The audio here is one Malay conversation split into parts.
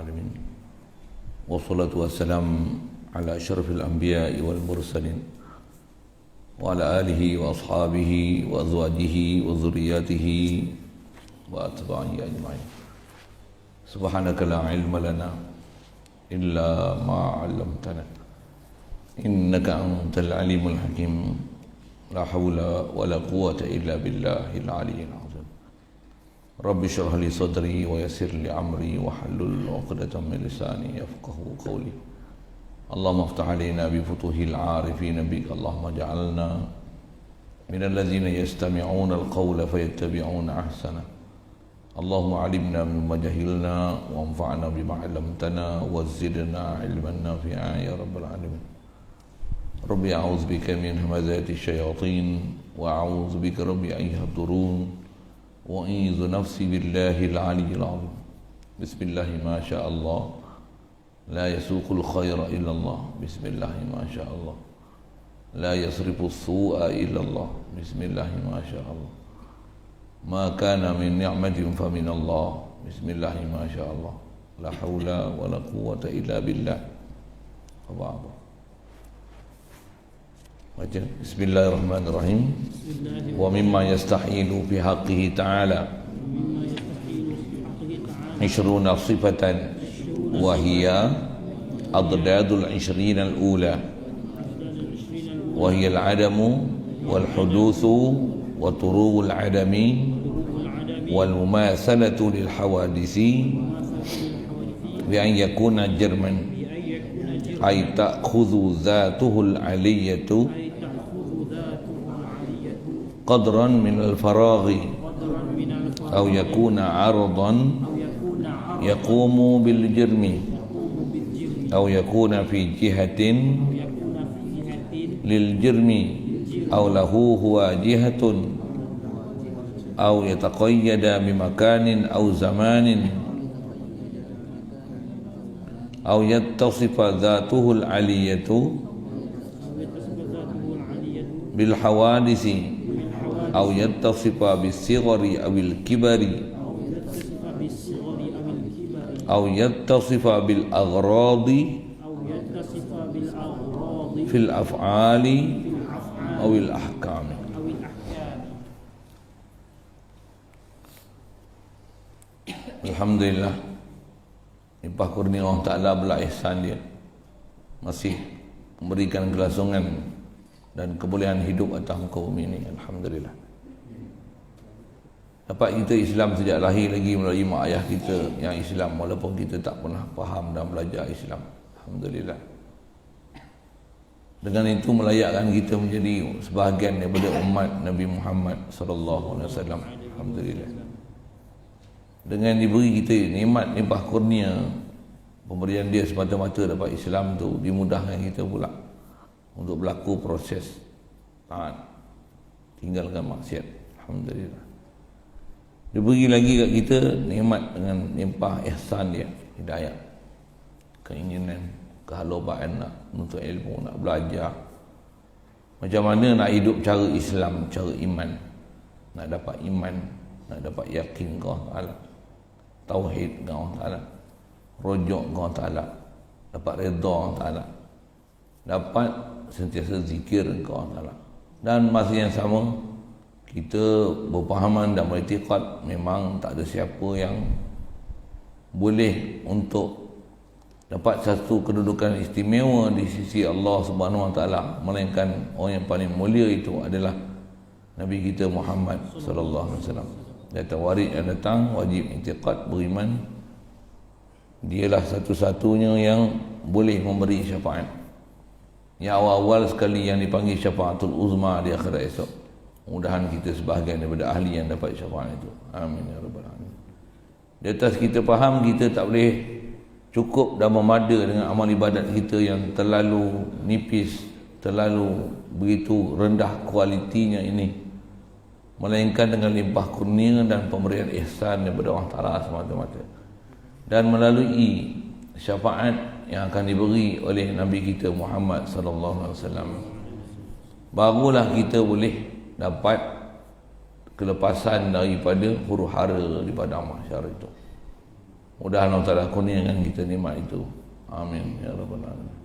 العالمين والصلاة والسلام على أشرف الأنبياء والمرسلين وعلى آله وأصحابه وأزواجه وذرياته وأتباعه أجمعين. سبحانك لا علم لنا إلا ما علمتنا إنك أنت العليم الحكيم. لا حول ولا قوة إلا بالله العلي العظيم. رب اشرح لي صدري ويسر لي أمري واحلل عقدة من لساني يفقهوا قولي. اللهم افتح علينا بفتوح العارفين بك. اللهم اجعلنا من الذين يستمعون القول فيتبعون أحسنه. اللهم علمنا مما جهلنا وانفعنا بما علمتنا وزدنا علما نافعا يا رب العالمين. ربي أعوذ بك من همزات الشياطين وأعوذ بك ربي أن يحضرون وأعيذ نفسي بالله العلي العظيم. بسم الله ما شاء الله لا يسوق الخير إلا الله. بسم الله ما شاء الله لا يصرف السوء إلا الله. بسم الله ما شاء الله ما كان من نعمة فمن الله. بسم الله ما شاء الله لا حول ولا قوة إلا بالله. بسم الله الرحمن الرحيم. ومما يستحيل في حقه تعالى 20 صفة وهي أضداد 20 الأولى وهي العدم والحدوث وطروء العدم والمماثلة للحوادث بأن يكون جرما أي تأخذ ذاته العلية قدرا من الفراغ أو يكون عرضا يقوم بالجرم أو يكون في جهة للجرم أو له هو جهة أو يتقيد بمكان أو زمان أو يتصف ذاته العلية بالحوادث أو يتصف بالصغر أو الكبر أو يتصف بالأغراض في الأفعال أو الأحكام. Alhamdulillah, limpah kurnia Allah Ta'ala belah ihsan dia, masih memberikan kelangsungan dan kebolehan hidup atas muka bumi ini. Alhamdulillah, dapat kita Islam sejak lahir lagi melalui mak ayah kita yang Islam, walaupun kita tak pernah faham dan belajar Islam. Alhamdulillah, dengan itu melayakkan kita menjadi sebahagian daripada umat Nabi Muhammad sallallahu alaihi wasallam. Alhamdulillah, dengan diberi kita nikmat limpah kurnia pemberian dia semata-mata dapat Islam tu, dimudahkan kita pula untuk berlaku proses taat, tinggalkan maksiat. Alhamdulillah, diberi lagi kat kita nikmat dengan limpah ihsan dia, hidayah, keinginan, kehalubaan nak menuntut ilmu, nak belajar macam mana nak hidup cara Islam, cara iman, nak dapat iman, nak dapat yakin kepada Allah Ta'ala, tauhid kepada Allah Ta'ala, rujuk kepada Allah Ta'ala, dapat redha Allah Ta'ala, dapat sentiasa zikir kepada Allah Ta'ala. Dan masa yang sama kita berpahaman dan beriktikad memang tak ada siapa yang boleh untuk dapat satu kedudukan istimewa di sisi Allah Subhanahu Wa Taala melainkan orang yang paling mulia itu adalah Nabi kita Muhammad sallallahu alaihi wasallam. Datang warid yang datang wajib i'tiqad, beriman dialah satu-satunya yang boleh memberi syafaat. Yang awal-awal sekali yang dipanggil syafaatul uzma di akhirat esok. Mudahan kita sebahagian daripada ahli yang dapat syafaat itu. Amin ya rabbal alamin. Di atas kita faham, kita tak boleh cukup dan memada dengan amal ibadat kita yang terlalu nipis, terlalu begitu rendah kualitinya ini, melainkan dengan limpah kurnia dan pemberian ihsan daripada Allah Ta'ala semata-mata, dan melalui syafaat yang akan diberi oleh Nabi kita Muhammad sallallahu alaihi wasallam, barulah kita boleh dapat kelepasan daripada huru-hara di padang mahsyar itu. Mudah Allah Ta'ala kurniakan kita nikmat itu. Amin ya rabbal alamin.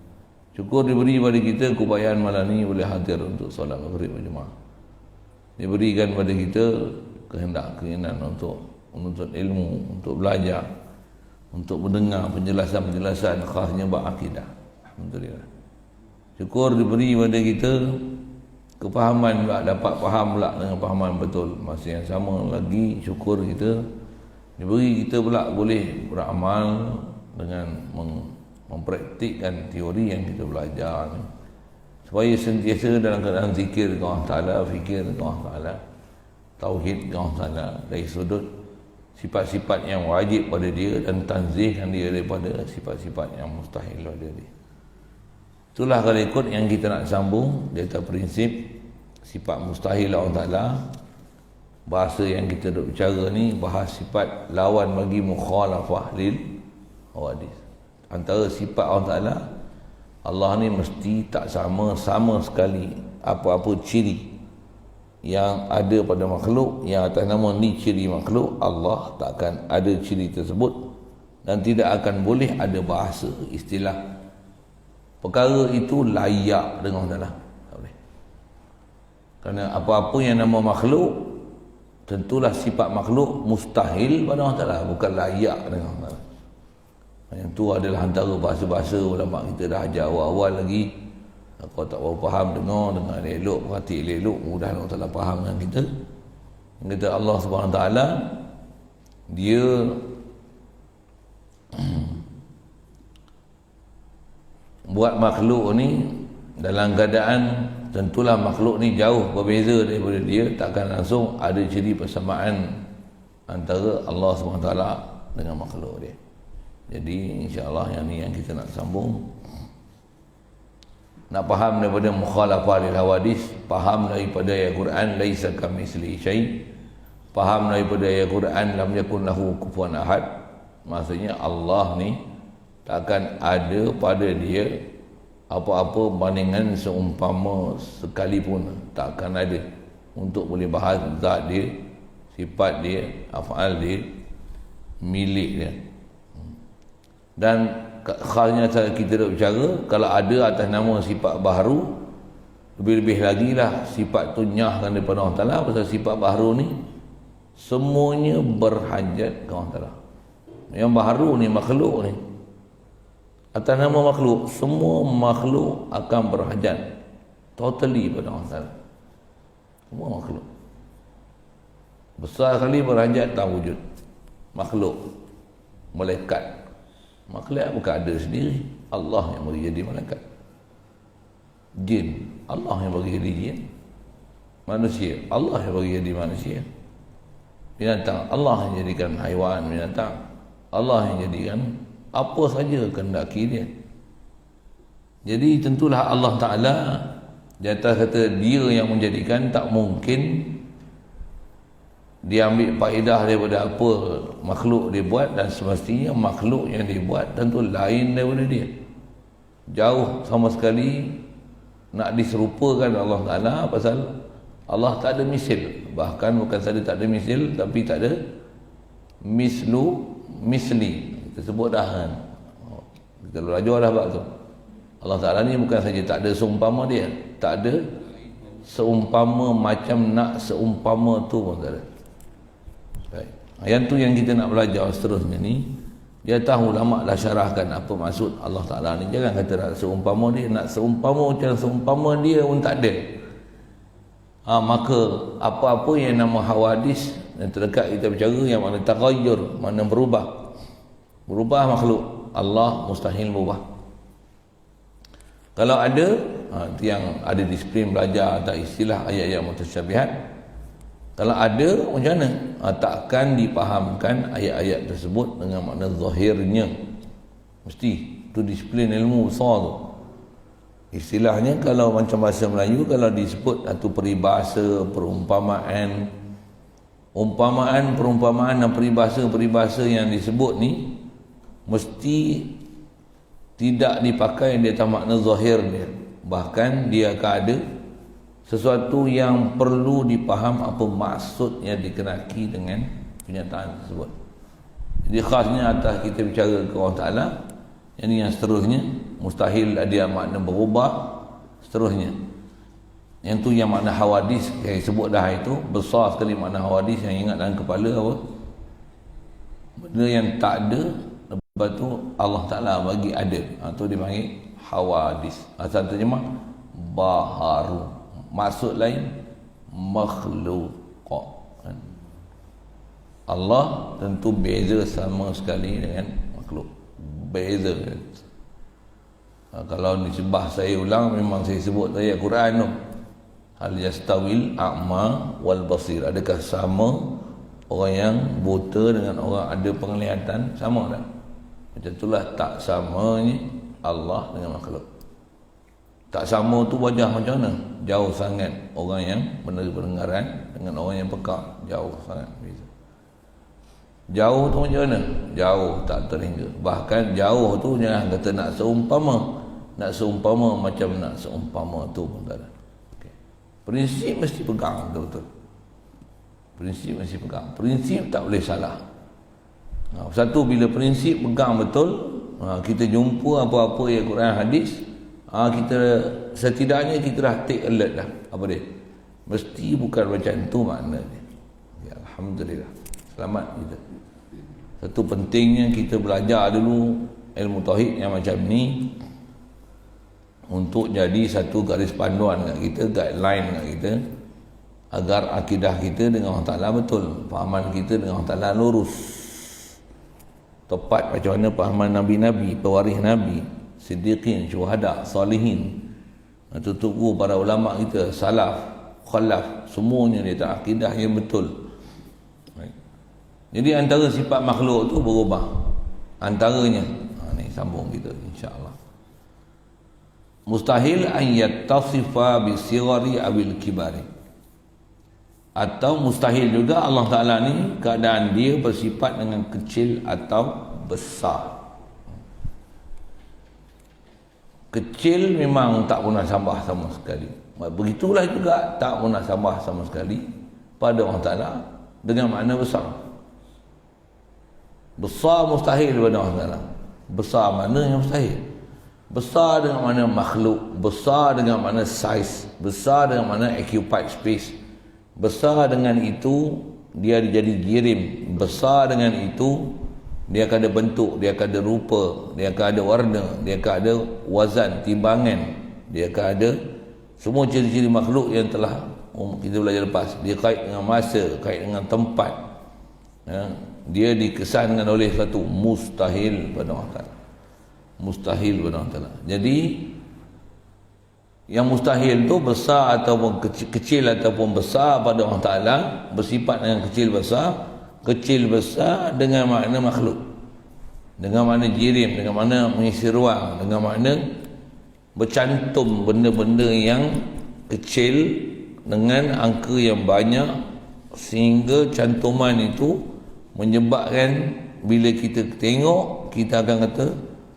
Syukur diberi pada kita keupayaan malam ni boleh hadir untuk solat maghrib berjemaah. Diberikan pada kita keinginan untuk menuntut ilmu, untuk belajar, untuk mendengar penjelasan-penjelasan khasnya bab akidah. Alhamdulillah. Syukur diberi pada kita kepahaman pula, dapat faham pula dengan pahaman betul. Masa yang sama lagi syukur kita diberi kita pula boleh beramal dengan mempraktikkan teori yang kita belajar ni, supaya sentiasa dalam keadaan zikir kepada Allah Ta'ala, fikir kepada Allah Ta'ala, tauhid kepada Allah Ta'ala dari sudut sifat-sifat yang wajib pada dia dan tanzihkan dia daripada sifat-sifat yang mustahil pada dia. Itulah kalau ikut yang kita nak sambung di atas prinsip sifat mustahil Allah Ta'ala. Bahasa yang kita duk bicara ni bahas sifat lawan bagi mukhalafah lil hawadis. Antara sifat Allah Ta'ala, Allah ni mesti tak sama sekali apa-apa ciri yang ada pada makhluk yang atas nama ni ciri makhluk. Allah takkan ada ciri tersebut dan tidak akan boleh ada bahasa istilah perkara itu layak dengan Allah Ta'ala. Tak boleh. Kerana apa-apa yang nama makhluk, tentulah sifat makhluk mustahil pada Allah Ta'ala, bukan layak dengan Allah Ta'ala. Yang tu adalah antara bahasa-bahasa ulama kita dah ajar awal-awal lagi. Kau tak berapa faham, dengar elok, perhati elok, mudah Allah Ta'ala faham dengan kita. Yang kata Allah Subhanahu Wa Ta'ala, dia buat makhluk ni dalam keadaan tentulah makhluk ni jauh berbeza daripada dia, takkan langsung ada ciri persamaan antara Allah SWT dengan makhluk dia. Jadi insya-Allah yang ni yang kita nak sambung, nak faham daripada mukhalafah lil hawadis, faham daripada ayat Quran laisa kamitslihi syai', faham daripada ayat Quran lam yakun lahu kufuwan ahad. Maksudnya Allah ni takkan ada pada dia apa-apa bandingan seumpama sekalipun, takkan ada untuk boleh bahas zat dia, sifat dia, af'al dia, milik dia. Dan khasnya kita nak bicara, kalau ada atas nama sifat baharu, lebih-lebih lagi lah sifat tu nyahkan daripada Allah Ta'ala. Pasal sifat baharu ni semuanya berhajat ke Allah Ta'ala. Yang baharu ni makhluk ni, atas nama makhluk, semua makhluk akan berhajat totally pada Allah Ta'ala. Semua makhluk besar sekali berhajat tak wujud. Makhluk, malaikat, makhluk bukan ada sendiri, Allah yang bagi jadi malaikat. Jin, Allah yang bagi jadi jin. Manusia, Allah yang bagi jadi manusia. Binatang, Allah yang jadikan haiwan binatang. Allah yang jadikan apa saja kehendaki dia. Jadi tentulah Allah Ta'ala di atas kata dia yang menjadikan, tak mungkin dia ambil faedah daripada apa makhluk dia buat, dan semestinya makhluk yang dia buat tentu lain daripada dia, jauh sama sekali nak diserupakan Allah Ta'ala. Pasal Allah tak ada misil, bahkan bukan saja tak ada misil, tapi tak ada misli. Kita sebut dah kan, kita belajar dah bab tu. Allah Ta'ala ni bukan saja tak ada seumpama dia, tak ada seumpama macam nak seumpama tu pun tak ada. Yang tu yang kita nak belajar seterusnya ni. Dia tahu, ulama dah syarahkan apa maksud Allah Ta'ala ni. Jangan kata nak seumpama dia, nak seumpama macam seumpama dia pun tak ada. Maka apa-apa yang nama hawadis yang terdekat kita bicara, yang mana taghayyur, mana berubah makhluk, Allah mustahil berubah. Kalau ada, itu yang ada disiplin belajar atau istilah ayat-ayat mutasyabihat. Kalau ada, macam mana? Takkan dipahamkan ayat-ayat tersebut dengan makna zahirnya. Mesti itu disiplin ilmu besar tu. Istilahnya kalau macam bahasa Melayu, kalau disebut satu peribahasa, perumpamaan dan peribahasa yang disebut ni mesti tidak dipakai di atas makna zahir dia. Bahkan dia akan ada sesuatu yang perlu dipaham apa maksud yang dikenaki dengan kenyataan tersebut. Jadi khasnya atas kita bicara ke Allah Ta'ala. Yang yang seterusnya, mustahil ada makna berubah. Seterusnya, yang tu yang makna hawadis, saya sebut dah itu, besar sekali makna hawadis yang ingat dalam kepala apa? Benda yang tak ada, lepas tu Allah Ta'ala bagi ada. Itu dipanggil hawadis. Asal terjemah baharu, maksud lain makhluk. Allah tentu beza sama sekali dengan makhluk, beza. Kalau disebah saya ulang, memang saya sebut ayat Quran tu, hal yastawil a'ma wal basir, adakah sama orang yang buta dengan orang ada penglihatan? Sama tak? Macam itulah tak samanya Allah dengan makhluk. Tak sama tu wajah macam mana? Jauh sangat orang yang pendengaran dengan orang yang peka, jauh sangat beza. Jauh tu macam mana? Jauh tak terhingga. Bahkan jauh tu jangan kata nak seumpama. Nak seumpama macam nak seumpama tu pun tak ada. Okay. Prinsip mesti pegang betul-betul. Prinsip mesti pegang. Prinsip tak boleh salah. Satu, bila prinsip pegang betul, kita jumpa apa-apa yang Quran hadis, kita setidaknya kita dah take alert dah. Apa dia? Mesti bukan macam tu maknanya. Ya, Alhamdulillah. Selamat kita. Satu pentingnya kita belajar dulu ilmu tauhid yang macam ni untuk jadi satu garis panduan kat kita, guideline kat kita, agar akidah kita dengan Allah Ta'ala betul, fahaman kita dengan Allah Ta'ala lurus, tepat macam mana fahaman Nabi-Nabi, pewaris Nabi, siddiqin, syuhada, salihin. Itu tunggu para ulama kita, salaf, khalaf, semuanya dia tak akidah yang betul. Jadi antara sifat makhluk tu berubah. Antaranya, ni sambung kita insya-Allah. Mustahil an yattasifa bi sighari abil kibari. Atau mustahil juga Allah Ta'ala ni keadaan dia bersifat dengan kecil atau besar. Kecil memang tak pernah tambah sama sekali. Begitulah juga tak pernah tambah sama sekali pada Allah Ta'ala dengan makna besar. Besar mustahil pada Allah Ta'ala. Besar mana yang mustahil? Besar dengan mana makhluk, besar dengan mana size, besar dengan mana occupied space. Besar dengan itu dia jadi jirim, besar dengan itu dia akan ada bentuk, dia akan ada rupa, dia akan ada warna, dia akan ada wazan, timbangan, dia akan ada semua ciri-ciri makhluk yang telah kita belajar lepas. Dia kait dengan masa, kait dengan tempat, dia dikesankan oleh satu mustahil pada Allah Ta'ala. Mustahil pada Allah Ta'ala. Jadi yang mustahil tu besar ataupun kecil ataupun besar pada Allah Ta'ala, bersifat dengan kecil besar dengan makna makhluk, dengan makna jirim, dengan makna mengisi ruang, dengan makna bercantum benda-benda yang kecil dengan angka yang banyak, sehingga cantuman itu menyebabkan bila kita tengok, kita akan kata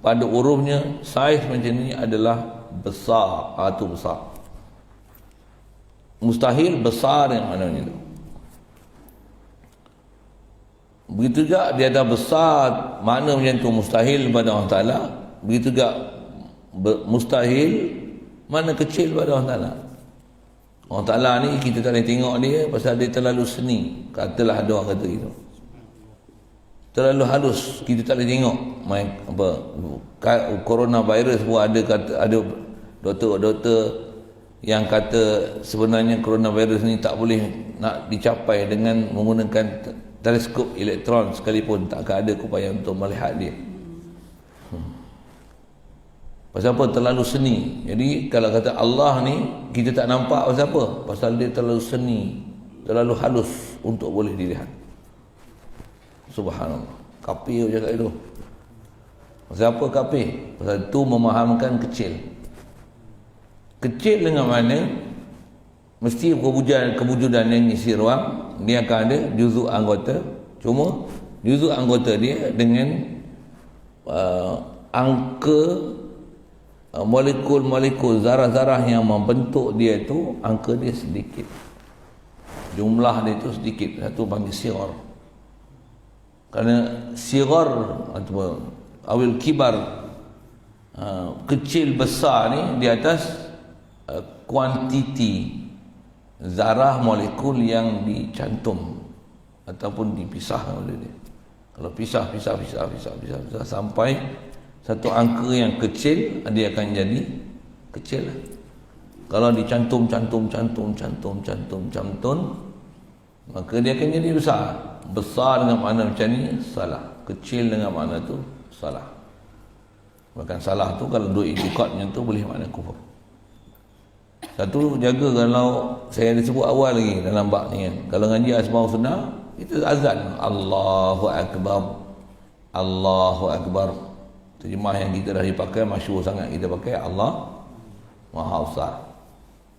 pada urufnya saiz macam ni adalah besar, itu besar. Mustahil besar yang mana ni tu. Begitu juga dia ada besar makna macam tu mustahil pada Allah Ta'ala. Begitu juga mustahil mana kecil pada Allah Ta'ala. Allah Ta'ala ni kita tak boleh tengok dia pasal dia terlalu seni. Katalah ada orang kata gitu, terlalu halus, kita tak boleh tengok. Coronavirus pun ada doktor-doktor yang kata sebenarnya coronavirus ni tak boleh nak dicapai dengan menggunakan teleskop elektron sekalipun, tak akan ada upaya untuk melihat dia. Pasal apa? Terlalu seni. Jadi kalau kata Allah ni kita tak nampak pasal apa? Pasal dia terlalu seni, terlalu halus untuk boleh dilihat. Subhanallah. Kafir cakap itu. Pasal apa kafir? Pasal itu memahamkan kecil. Kecil dengan mana mesti kewujudan yang isi ruang, dia akan ada juzuk anggota. Cuma juzuk anggota dia dengan angka molekul-molekul zarah-zarah yang membentuk dia tu, angka dia sedikit. Jumlah dia tu sedikit. Satu panggil sighar. Kerana sigar atau awil kibar, kecil besar ni di atas kuantiti zarah molekul yang dicantum ataupun dipisah oleh dia. Kalau pisah sampai satu angka yang kecil, dia akan jadi kecil lah. Kalau dicantum, maka dia akan jadi besar. Besar dengan makna macam ni salah, kecil dengan makna tu salah. Bahkan salah tu kalau duk itikadnya tu boleh makna kufur. Satu, jaga kalau saya ada sebut awal lagi dalam bab ni kan, kalau ngaji Asmaul Husna itu azan Allahu Akbar, Allahu Akbar. Terjemah yang kita dah dipakai, masyhur sangat kita pakai, Allah Maha Besar.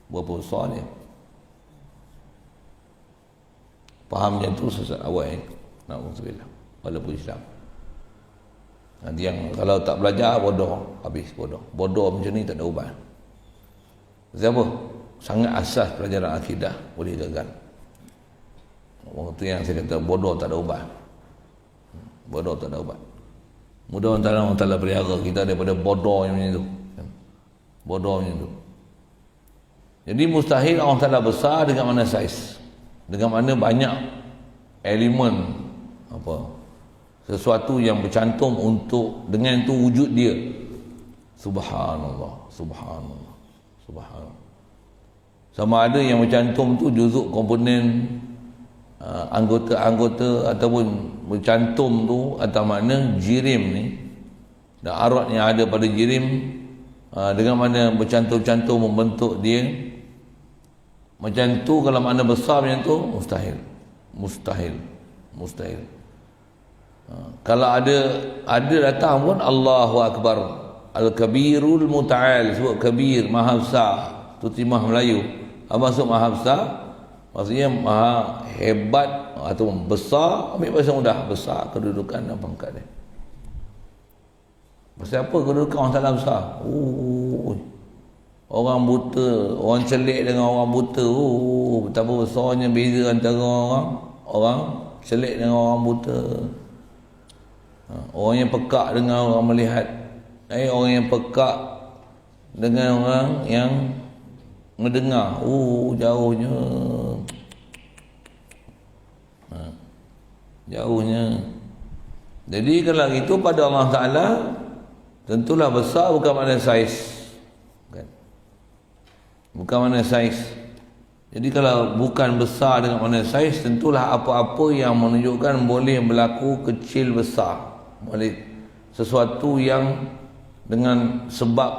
Berapa besar dia? Faham macam tu sesat awal ni. Na'udzubillah. Walaupun Islam. Nanti yang kalau tak belajar, bodoh. Habis bodoh. Bodoh macam ni tak ada ubat. Siapa? Sangat asas pelajaran akidah boleh gagal. Waktu yang saya kata bodoh tak ada ubat. Bodoh tak ada ubat. Mudah-mudahan Allah Ta'ala pelihara kita daripada bodoh yang macam tu. Bodoh macam tu. Jadi mustahil Allah Ta'ala besar dengan mana saiz, dengan mana banyak elemen apa, sesuatu yang bercantum untuk dengan itu wujud dia. Subhanallah, subhanallah, subhanallah. Sama ada yang bercantum tu juzuk komponen anggota-anggota ataupun bercantum tu atau mana jirim ni dan arat yang ada pada jirim, dengan mana bercantum-cantum membentuk dia. Macam tu kalau makna besar macam tu mustahil. Kalau ada datang pun Allahu Akbar, Al-Kabirul Muta'al, sebut kabir, maha besar, tu terjemah Melayu. Apa maksud maha besar? Maksudnya maha hebat atau besar. Ambil bahasa mudah, besar kedudukan dan pangkat dia. Pasal apa kedudukan orang Ta'ala besar? Orang buta, orang celik dengan orang buta, betapa besarnya beza antara orang celik dengan orang buta. Orang yang pekak dengan orang melihat, orang yang pekak dengan orang yang mendengar, jauhnya. Jauhnya. Jadi kalau itu pada Allah Ta'ala tentulah besar bukan makna saiz. Bukan makna saiz. Jadi kalau bukan besar dengan makna saiz, tentulah apa-apa yang menunjukkan boleh berlaku kecil besar. Boleh sesuatu yang dengan sebab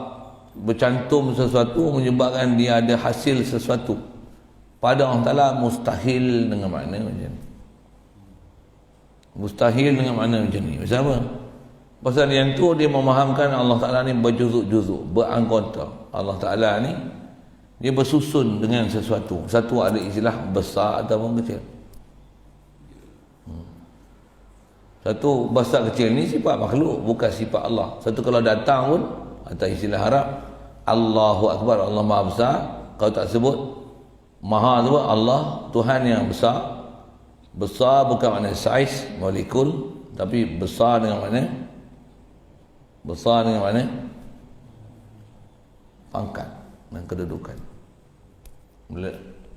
bercantum sesuatu menyebabkan dia ada hasil sesuatu. Pada Allah Ta'ala mustahil dengan makna macam ni. Mustahil dengan makna macam ni. Pasal apa? Pasal yang tu dia memahamkan Allah Ta'ala ni berjuzuk-juzuk, beranggota. Allah Ta'ala ni dia bersusun dengan sesuatu. Satu ada istilah besar ataupun kecil. Satu besar kecil ni sifat makhluk, bukan sifat Allah. Satu kalau datang pun atas istilah Arab, Allahu Akbar, Allah Maha Besar. Kalau tak sebut Maha sebut Allah, Tuhan yang besar. Besar bukan makna saiz molekul, tapi besar dengan makna pangkat dan kedudukan.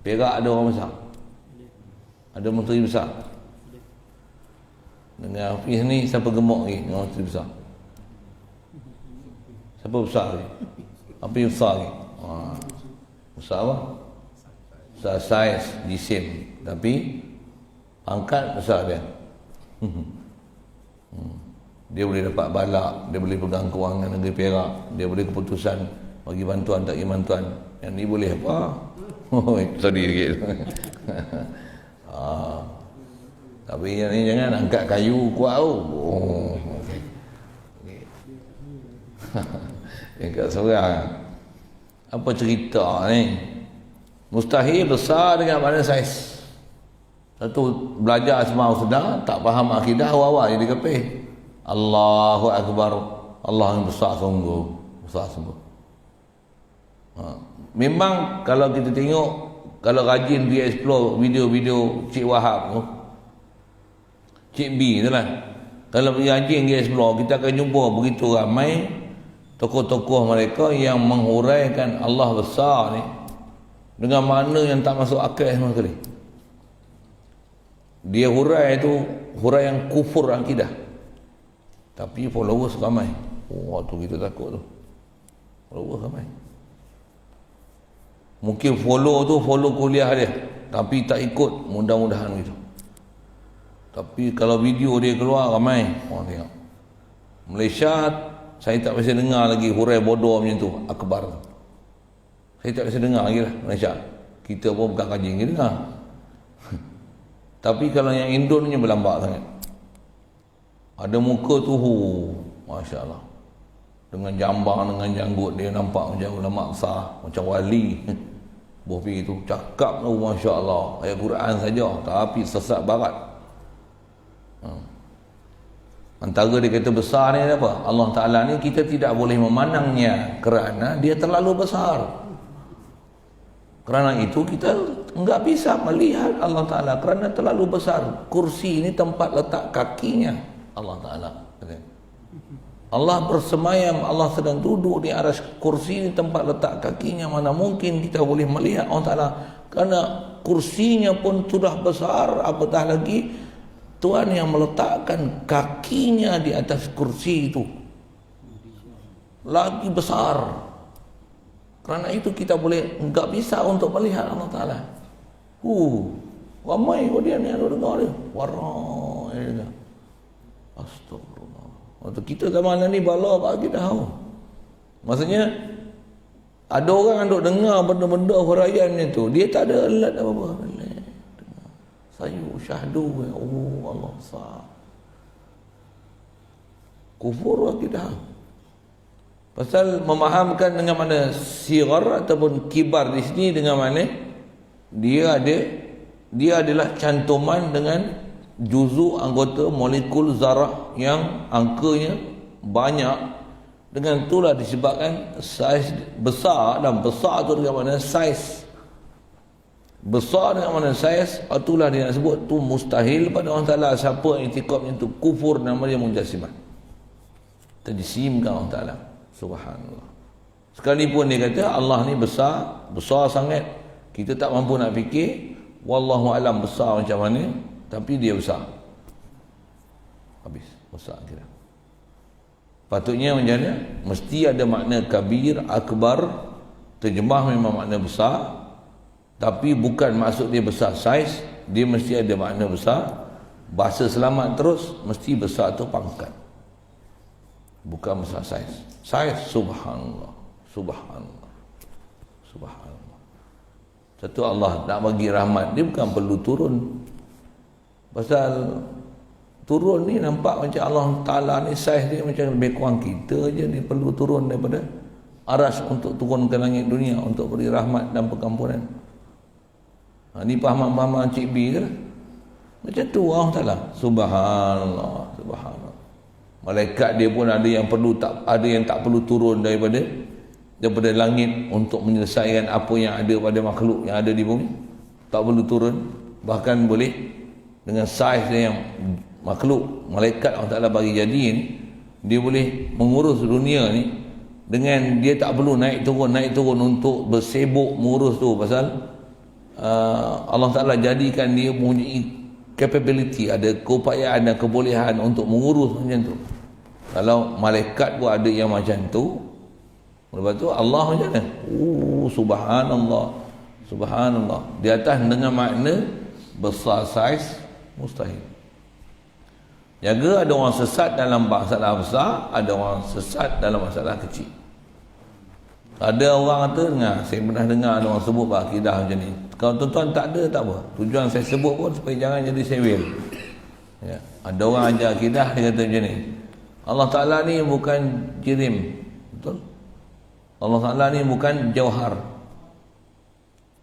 Perak ada orang besar, ada menteri besar. Dengan Hafiz ni siapa gemuk lagi dengan menteri besar? Siapa besar lagi? Hafiz besar lagi. Besar apa? Besar saiz, jisim, tapi pangkat besar dia. Dia boleh dapat balak, dia boleh pegang kewangan negeri Perak, dia boleh keputusan bagi bantuan tak bagi bantuan. Yang ni boleh apa? Sorry sikit. Tapi yang ni jangan angkat kayu kuat tu. Angkat seorang. Apa cerita ni? Mustahil besar dengan mana saiz. Satu belajar Asmaul Husna, tak faham akidah, awal-awal jadi kepih. Allahu Akbar, Allah yang besar sungguh, besar sungguh. Memang kalau kita tengok, kalau rajin pergi explore video-video Cik Wahab tu, Cik B tu lah. Kalau pergi haji pergi explore, kita akan jumpa begitu ramai tokoh-tokoh mereka yang menghuraikan Allah besar ni dengan makna yang tak masuk akal sama sekali. Dia hurai tu huraian kufur akidah, tapi followers ramai. Oh, tu kita takut tu, followers ramai. Mungkin follow kuliah dia, tapi tak ikut, mudah-mudahan gitu. Tapi kalau video dia keluar ramai orang tengok. Malaysia saya tak biasa dengar lagi hurai bodoh macam tu, akbar. Saya tak biasa dengar lagi lah Malaysia. Kita pun bukan kaji kita dengar. Tapi kalau yang Indon ni berlambak sangat. Ada muka tu, Masya Allah, dengan jambang, dengan janggut dia nampak macam ulama besar, macam wali. Bofi itu cakap tu Masya Allah, ayat Quran saja, tapi sesat barat. Antara dia kata besar ni apa? Allah Ta'ala ni kita tidak boleh memandangnya kerana dia terlalu besar. Kerana itu kita enggak bisa melihat Allah Ta'ala kerana terlalu besar. Kursi ini tempat letak kakinya Allah Ta'ala. Allah bersemayam, Allah sedang duduk di atas kursi ini tempat letak kakinya. Mana mungkin kita boleh melihat Allah Ta'ala, kerana kursinya pun sudah besar, apatah lagi Tuhan yang meletakkan kakinya di atas kursi itu lagi besar. Kerana itu kita boleh enggak bisa untuk melihat Allah Ta'ala. Ramai dia ni ada dengar dia. Warah dia. Astagfirullah. Waktu kita zaman ni bala bagi tahu. Maksudnya ada orang yang duk dengar benda-benda huraian ni tu, dia tak ada alat apa-apa. Sayu syahdu, oh Allah besar. Kufur akidah. Pasal memahamkan dengan mana sigar ataupun kibar di sini dengan mana dia adalah cantuman dengan juzu anggota molekul zarah yang angkanya banyak. Dengan itulah disebabkan saiz besar, dan besar tu dengan mana saiz besar dengan mana saiz, itulah dia nak sebut tu mustahil pada Allah Ta'ala. Siapa yang itikadnya tu kufur, nama dia munjasimah, terjisimkan Allah Ta'ala. Subhanallah. Sekalipun dia kata Allah ni besar, besar sangat, kita tak mampu nak fikir wallahu alam besar macam mana, tapi dia besar. Habis besar kira. Patutnya macam mana? Mesti ada makna kabir, akbar. Terjemah memang makna besar, tapi bukan maksud dia besar saiz, dia mesti ada makna besar. Bahasa selamat terus mesti besar tu pangkat, bukan besar saiz. Saiz subhanallah, subhanallah, subhanallah. Satu Allah nak bagi rahmat, dia bukan perlu turun. Pasal turun ni nampak macam Allah Ta'ala ni saiz dia macam lebih kurang kita je. Dia perlu turun daripada aras untuk turun ke langit dunia untuk beri rahmat dan pengampunan. Ni pahaman-pahaman Cik B ke lah. Macam tu Allah Ta'ala. Subhanallah, subhanallah. Malaikat dia pun ada yang perlu, tak ada yang tak perlu turun daripada langit untuk menyelesaikan apa yang ada pada makhluk yang ada di bumi. Tak perlu turun. Bahkan boleh dengan saiz yang makhluk malaikat Allah Ta'ala bagi jadi ni, dia boleh mengurus dunia ni dengan dia tak perlu naik turun untuk bersibuk mengurus tu. Pasal Allah Ta'ala jadikan dia mempunyai capability, ada keupayaan dan kebolehan untuk mengurus macam tu. Kalau malaikat pun ada yang macam tu, lepas tu Allah macam mana? Subhanallah, subhanallah. Di atas dengan makna besar saiz mustahil. Jaga, ada orang sesat dalam masalah besar, ada orang sesat dalam masalah kecil. Ada orang kata, saya pernah dengar ada orang sebut akidah macam ni. Kalau tuan-tuan tak ada, tak apa. Tujuan saya sebut pun supaya jangan jadi sewil. Ya. Ada orang ajar akidah, dia kata macam ni. Allah Ta'ala ni bukan jirim. Betul? Allah Ta'ala ni bukan jauhar.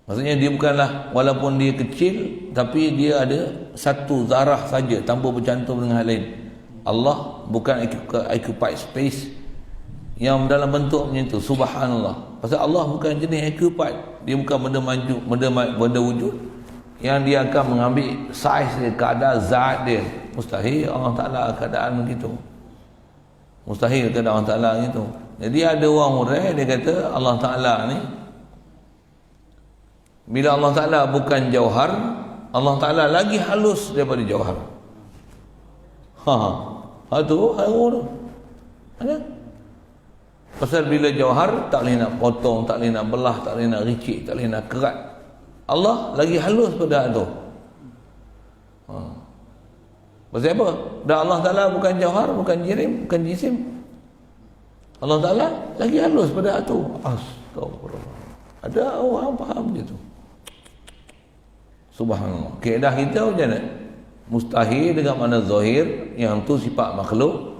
Maksudnya dia bukanlah, walaupun dia kecil, tapi dia ada satu zarah saja tanpa bercantum dengan hal lain. Allah bukan occupied space yang dalam bentuk macam tu. Subhanallah. Pasal Allah bukan jenis occupied. Dia bukan benda wujud yang dia akan mengambil saiz dia, kadar zat dia. Mustahil Allah Ta'ala keadaan begitu. Mustahil keadaan Allah Ta'ala begitu. Jadi ada orang murai dia kata Allah Ta'ala ni, bila Allah Ta'ala bukan jauhar, Allah Ta'ala lagi halus daripada jauhar. Tu ada. Pasal bila jauhar tak boleh nak potong, tak boleh nak belah, tak boleh nak ricik, tak boleh nak kerat. Allah lagi halus pada tu. Pasal apa? Dah Allah Ta'ala bukan jauhar, bukan jirim, bukan jisim. Allah Ta'ala lagi halus pada tu. Astagfirullah. Ada orang faham je tu. Subhanallah. Kaedah kita macam mana? Mustahil dengan makna zahir, yang tu sifat makhluk.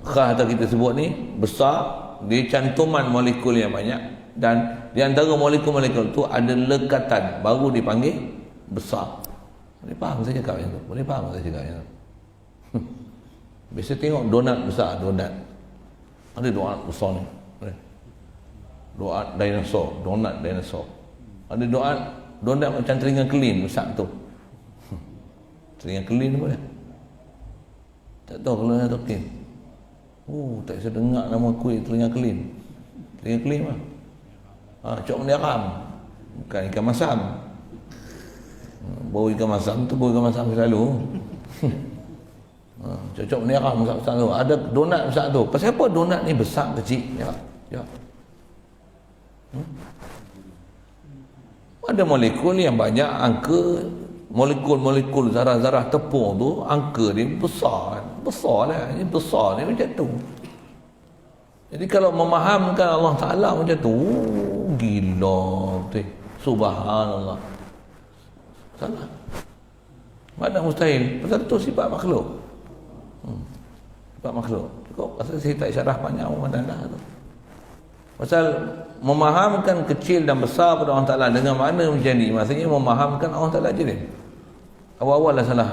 Khas atau kita sebut ni besar, dia cantuman molekul yang banyak, dan di antara molekul-molekul tu ada lekatan, baru dipanggil besar. Boleh faham saya cakap macam tu? Boleh faham saya cakap macam tu? Biasa tengok donat besar, donat. Ada donat besar ni. Donat dinosaur. Ada donat macam telinga kelin besar tu. Telinga kelin apa dia? Tak tahu kalau ada kelin. Tak bisa dengar nama kuih telinga kelin. Telinga kelin lah. Cok mendiram. Bukan ikan masam. Bau ikan masam tu bau ikan masam selalu. Cocok mendiram besar tu. Ada donat besar tu. Pasal apa donat ni besar kecil? Ya. Ada molekul yang banyak angka, molekul-molekul zarah-zarah tepung tu angka dia besar lah. Ini besar ni macam tu. Jadi kalau memahamkan Allah Ta'ala macam tu, gila betul. Subhanallah. Salah. Mana mustahil? Pasal tu sifat makhluk. Sifat makhluk. Cukup. Pasal saya tak syarah panjang dah tu. Pasal memahamkan kecil dan besar pada Allah Ta'ala dengan makna macam ni, maksudnya memahamkan Allah Ta'ala jirim. Awal-awal dah salah.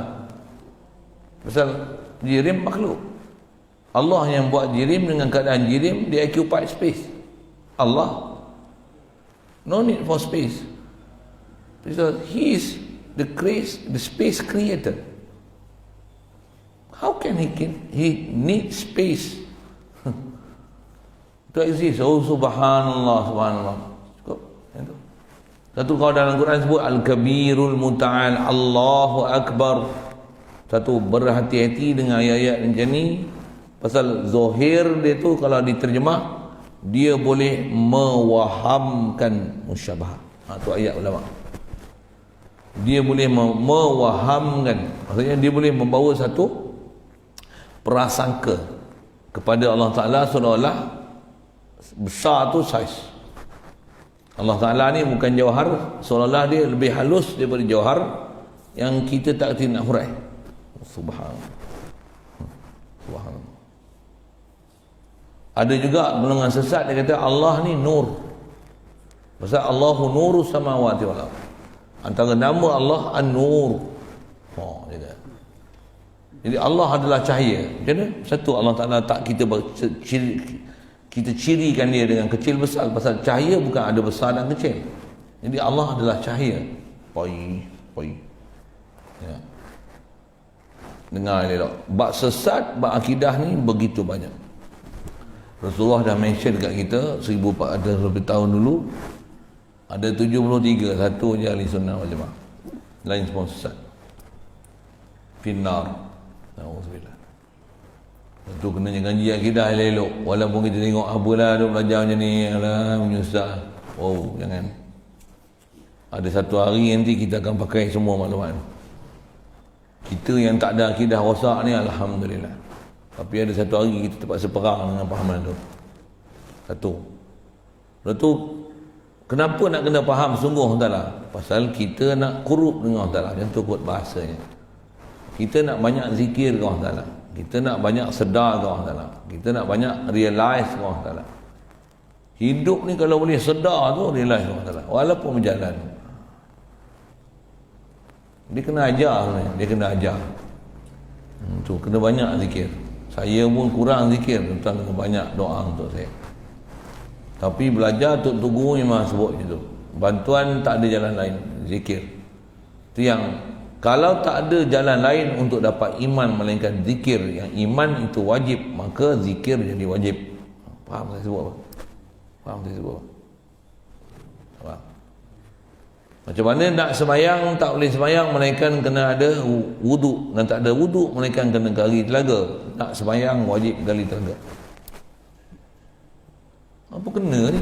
Pasal jirim makhluk. Allah yang buat jirim dengan keadaan jirim, dia occupy space. Allah no need for space. Because he is the space creator. How can he need space to exist? Oh subhanallah. Cukup. Satu kau dalam Quran sebut Al-Kabirul Muta'al, Allahu Akbar. Satu, berhati-hati dengan ayat-ayat macam ni. Pasal zahir dia tu kalau diterjemah, dia boleh mewahamkan musyabah. Tu ayat ulama. Dia boleh mewahamkan, maksudnya dia boleh membawa satu prasangka kepada Allah Ta'ala seolah-olah besar tu saiz. Allah Ta'ala ni bukan jauhar, seolah-olah dia lebih halus daripada jauhar yang kita tak kerti nak hurai. Subhanallah. Ada juga golongan sesat dia kata Allah ni nur. Pasal Allahu nuru samawati wal ardh. Antara nama Allah An-Nur. Dia kata. Jadi Allah adalah cahaya. Macam mana? Satu, Allah Ta'ala tak kita cirikan dia dengan kecil besar. Pasal cahaya bukan ada besar dan kecil. Jadi Allah adalah cahaya. Poi. Ya. Dengar elok. Bab sesat, bab akidah ni begitu banyak. Rasulullah dah mention dekat kita 1400 lebih tahun dulu, ada 73, satu je ahli sunnah wal jamaah, lain semua sesat. Finnar. Nauzubillah. Itu kena ngaji akidah elok. Walaupun kita tengok apalah duk belajar macam ni, alah menyusah. Jangan. Ada satu hari nanti kita akan pakai semua maklumat. Kita yang tak ada akidah rosak ni alhamdulillah. Tapi ada satu hari kita terpaksa perang dengan pahaman tu. Satu. Lepas tu, kenapa nak kena faham sungguh Allah? Pasal kita nak kurup dengan Allah. Macam tu kot bahasanya. Kita nak banyak zikir dengan Allah. Kita nak banyak sedar dengan Allah. Kita nak banyak realize dengan Allah. Hidup ni kalau boleh sedar tu, realize dengan Allah. Walaupun berjalan. Dia kena ajar. Tu kena banyak zikir. Saya pun kurang zikir, tentang banyak doa untuk saya. Tapi belajar Tok Guru memang sebut macam tu. Bantuan tak ada jalan lain, zikir. Itu yang Kalau tak ada jalan lain untuk dapat iman melainkan zikir, yang iman itu wajib, maka zikir jadi wajib. Faham saya sebut apa? Faham saya sebut apa? Faham? Macam mana nak sembahyang, tak boleh sembahyang melainkan kena ada wuduk, dan tak ada wuduk melainkan kena gali telaga. Nak sembahyang wajib gali telaga. Apa kena ni?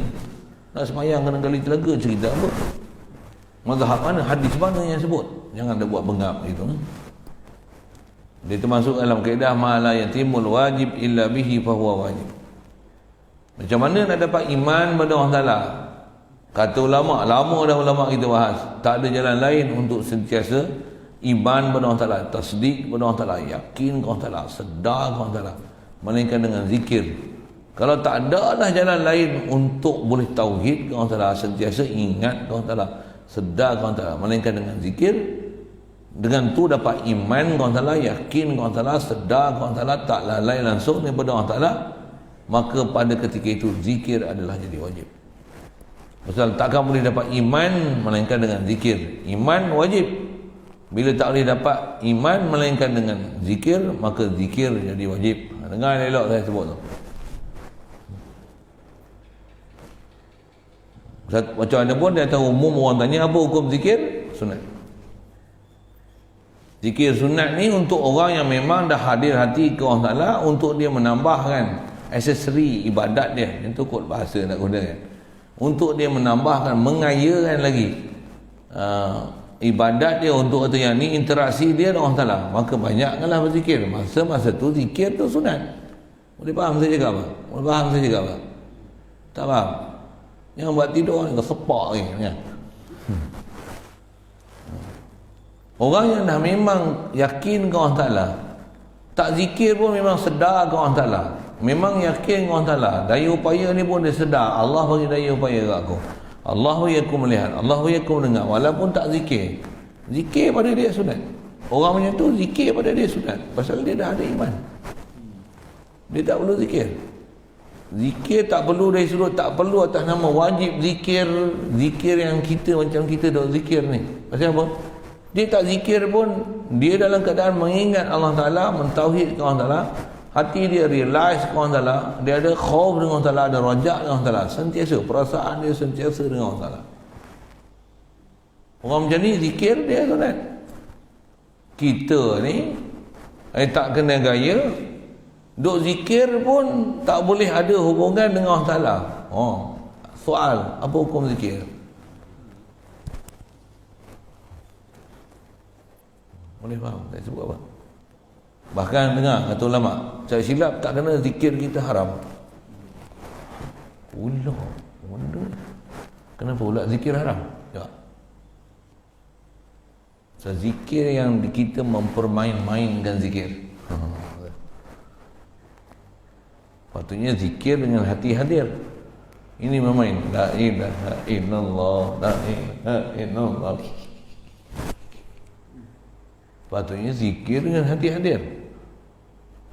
Nak sembahyang kena gali telaga, cerita apa? Mazhab mana? Hadis mana yang sebut? Jangan ada buat bengap gitu. Dia termasuk dalam kaedah ma la yatimul wajib illa bihi fahuwa wajib. Macam mana nak dapat iman pada Allah Ta'ala? Kata ulama, lama dah ulama kita bahas, tak ada jalan lain untuk sentiasa iman pada Allah Ta'ala, tasdik pada Allah Ta'ala, yakin kepada Allah Ta'ala, sedar kepada Allah Ta'ala, melainkan dengan zikir. Kalau tak ada dah jalan lain untuk boleh tauhid kepada Allah Ta'ala, sentiasa ingat kepada Allah Ta'ala, sedar kepada Allah Ta'ala, melainkan dengan zikir. Dengan tu dapat iman kepada Allah Ta'ala, yakin kepada Allah Ta'ala, sedar kepada Allah Ta'ala, tak lalai langsung daripada Allah Ta'ala, maka pada ketika itu zikir adalah jadi wajib. Pasal takkan boleh dapat iman melainkan dengan zikir. Iman wajib. Bila tak boleh dapat iman melainkan dengan zikir, maka zikir jadi wajib. Dengar elok saya sebut tu. Macam mana pun dia tahu umum orang tanya apa hukum zikir? Sunat. Zikir sunat ni untuk orang yang memang dah hadir hati ke Allah Ta'ala, untuk dia menambahkan aksesori ibadat dia. Itu kot bahasa nak gunakan. Untuk dia menambahkan, mengayakan lagi ibadat dia, untuk kata yang ni interaksi dia dengan Allah Ta'ala, maka banyakkanlah berzikir. Masa-masa tu zikir tu sunat. Boleh faham saya cakap apa? Boleh faham saya cakap apa? Tak faham? Yang buat tidur ni kesepak ni ya. Orang yang dah memang yakin ke Allah Ta'ala, tak zikir pun memang sedar ke Allah Ta'ala, memang yakin ke Allah Ta'ala, daya upaya ni pun dia sedar, Allah bagi daya upaya kat aku, Allah bagi aku melihat, Allah bagi aku mendengar, walaupun tak zikir. Zikir pada dia sunat. Orang macam tu zikir pada dia sunat, pasal dia dah ada iman. Dia tak perlu zikir. Zikir tak perlu dari sudut, tak perlu atas nama wajib zikir. Zikir yang kita macam kita dok zikir ni, pasal apa? Dia tak zikir pun, dia dalam keadaan mengingat Allah Ta'ala, mentauhid ke Allah Ta'ala, hati dia realize ke Allah Ta'ala, dia ada khauf dengan Allah Ta'ala, ada rajak dengan Allah Ta'ala, sentiasa, perasaan dia sentiasa dengan Allah Ta'ala. Orang macam ni zikir dia sunat. Kita ni tak kena gaya, duk zikir pun tak boleh ada hubungan dengan Allah Ta'ala. Soal, apa hukum zikir? Boleh faham saya sebut apa? Bahkan dengar kata ulama, cara silap tak kena zikir kita haram. Pula wonder, kenapa pula zikir haram? Ya. So, zikir yang kita mempermain-mainkan zikir. Patutnya zikir dengan hati hadir. Ini bermain. La ilaha illallah, la ilaha illallah. Patutnya zikir dengan hati hadir.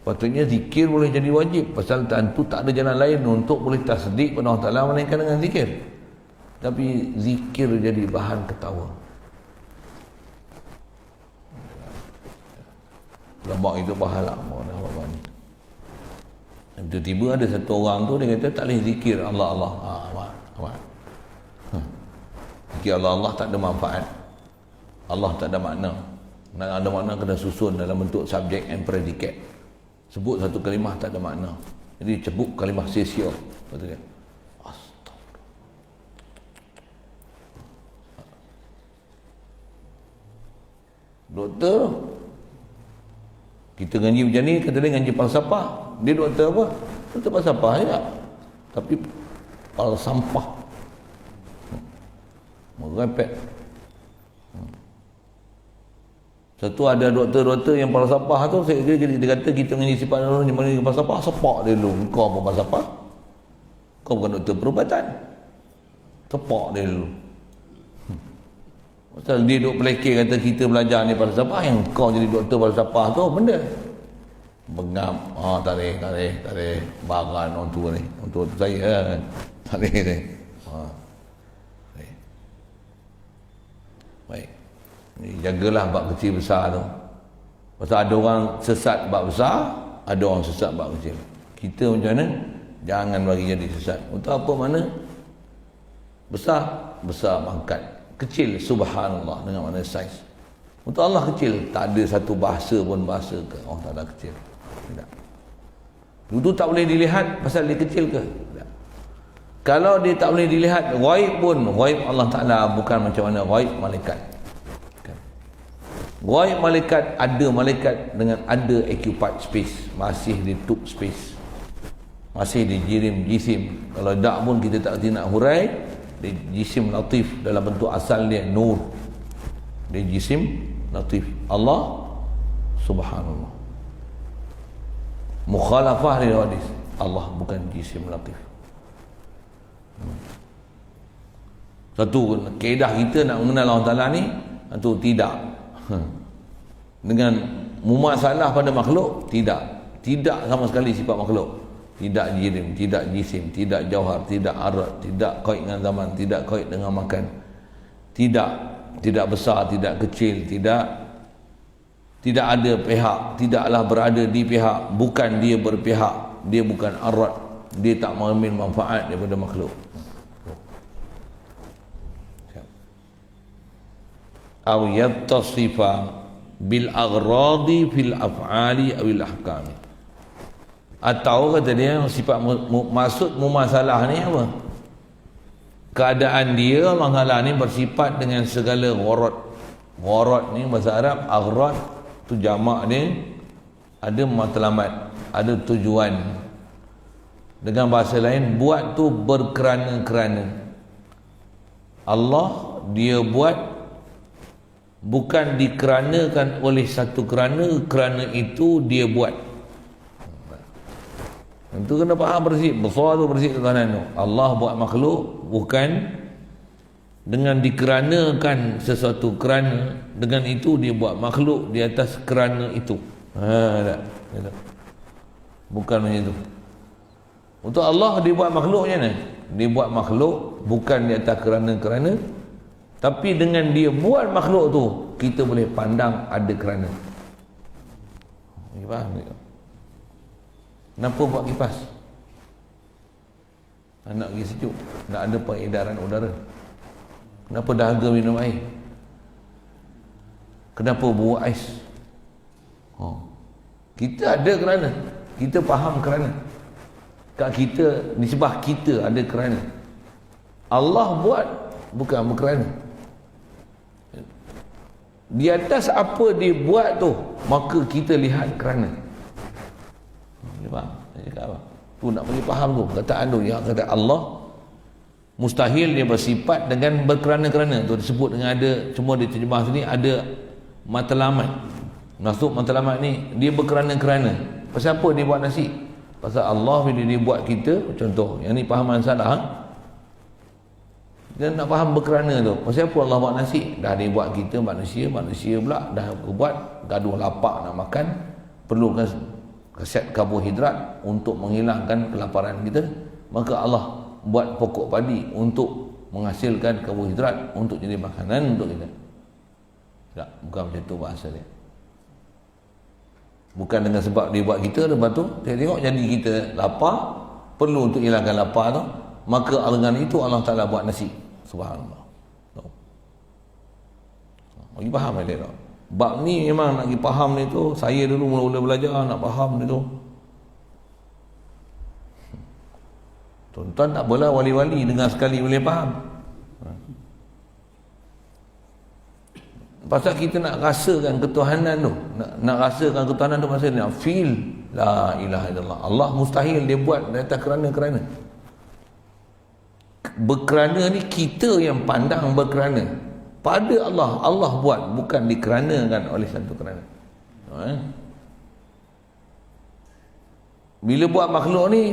Patutnya zikir boleh jadi wajib, pasal tentu tak ada jalan lain untuk boleh tasdik pada Allah Ta'ala melainkan dengan zikir. Tapi zikir jadi bahan ketawa. Lemak itu pahala mana apa ni. Tiba-tiba ada satu orang tu dia kata tak boleh zikir Allah Allah. Zikir Allah Allah tak ada manfaat. Allah tak ada makna. Nak ada makna kena susun dalam bentuk subjek and predicate. Sebut satu kalimah tak ada makna, jadi cebuk kalimah sia-sia. Betul tak? Astagfirullah. Doktor, kita ngaji macam ni, kata dia ngaji falsafah. Dia doktor apa? Doktor falsafah juga, tapi falsafah merepek. Satu ada doktor-doktor yang falsafah tu, dia kata kita mengaji sifat Allah yang mengaji falsafah, sepak dia dulu. Kau apa falsafah? Kau bukan doktor perubatan. Sepak dia dulu. Pasal dia duk pelekeh kata kita belajar ni falsafah, yang kau jadi doktor falsafah tu benda. Bengap. Tak boleh. Baran orang tua ni. Untuk saya kan. Tak boleh. Baik. Jagalah bab kecil besar tu. Pasal ada orang sesat bab besar, ada orang sesat bab kecil. Kita macam mana? Jangan bagi jadi sesat. Untuk apa mana? Besar, besar pangkat. Kecil, subhanallah, dengan mana saiz. Untuk Allah kecil, tak ada satu bahasa pun bahasa ke Allah Ta'ala kecil. Tidak. Itu tak boleh dilihat pasal dia kecil ke? Tidak. Kalau dia tak boleh dilihat, ghaib pun, ghaib Allah Ta'ala bukan macam mana ghaib malaikat. Ghaib malaikat, ada malaikat dengan ada occupied space, masih di tube space, masih di jisim. Kalau tak pun kita tak kerti nak hurai, di jisim latif dalam bentuk asal dia nur, di jisim latif. Allah subhanallah, mukhalafah lil hadis, Allah bukan jisim latif. Satu kaedah kita nak mengenal Allah Ta'ala ni, itu tidak dengan mumasalah pada makhluk, tidak sama sekali sifat makhluk. Tidak jirim, tidak jisim, tidak jauhar, tidak arat, tidak kait dengan zaman, tidak kait dengan makan, tidak besar, tidak kecil, tidak ada pihak, tidaklah berada di pihak, bukan dia berpihak, dia bukan arat, dia tak mengambil manfaat daripada makhluk. Aw yattasifa bil aghradi fil af'ali awil ahkami. Atau kata dia sifat maksud mumasalah ni apa? Keadaan dia Allah Ta'ala ni bersifat dengan segala gharad. Gharad ni bahasa Arab, aghrad tu jamak dia, ada matlamat, ada tujuan. Dengan bahasa lain, buat tu berkerana-kerana. Allah dia buat bukan dikeranakan oleh satu kerana itu dia buat. Itu kena faham bersih, besar tu bersih ketahanan tu. Allah buat makhluk bukan dengan dikeranakan sesuatu kerana, dengan itu dia buat makhluk di atas kerana itu. Tak. Bukan macam itu. Untuk Allah dia buat makhluk macam mana? Dia buat makhluk bukan di atas kerana-kerana, tapi dengan dia buat makhluk tu kita boleh pandang ada kerana. Faham tak? Kenapa buat kipas? Nak pergi sejuk, nak ada pengedaran udara. Kenapa dahaga minum air? Kenapa buat ais? Kita ada kerana, kita faham kerana. Kat kita, di sebelah kita ada kerana. Allah buat bukan berkerana. Di atas apa dia buat tu, maka kita lihat kerana. Tu nak bagi faham tu perkataan tu, yang kata Allah mustahil dia bersifat dengan berkerana-kerana tu disebut dengan ada, cuma dia terjemah sini ada matlamat. Maksud matlamat ni dia berkerana-kerana. Pasal apa dia buat nasi? Pasal Allah bila dia buat kita, contoh yang ni fahaman salah, dia nak faham berkerana tu. Pasal apa Allah buat nasi? Dah dia buat kita manusia pula dah buat gaduh lapar nak makan, perlukan khasiat karbohidrat untuk menghilangkan kelaparan kita, maka Allah buat pokok padi untuk menghasilkan karbohidrat untuk jadi makanan untuk kita. Tak, bukan macam tu bahasa dia. Bukan dengan sebab dia buat kita, lepas tu dia tengok jadi kita lapar, perlu untuk hilangkan lapar tu, maka dengan itu Allah Ta'ala buat nasi. Subhanallah. Bagi faham dia tak? Bab ni memang nak pergi faham ni tu, saya dulu mula-mula belajar nak faham ni tu. Tuan-tuan tak boleh wali-wali dengar sekali boleh faham. Pasal kita nak rasakan ketuhanan tu, nak rasakan ketuhanan tu, maksudnya nak feel la ilaha illallah. Allah mustahil dia buat dari atas kerana-kerana. Berkerana ni kita yang pandang berkerana. Pada Allah, Allah buat bukan dikeranakan oleh satu kerana. Bila buat makhluk ni,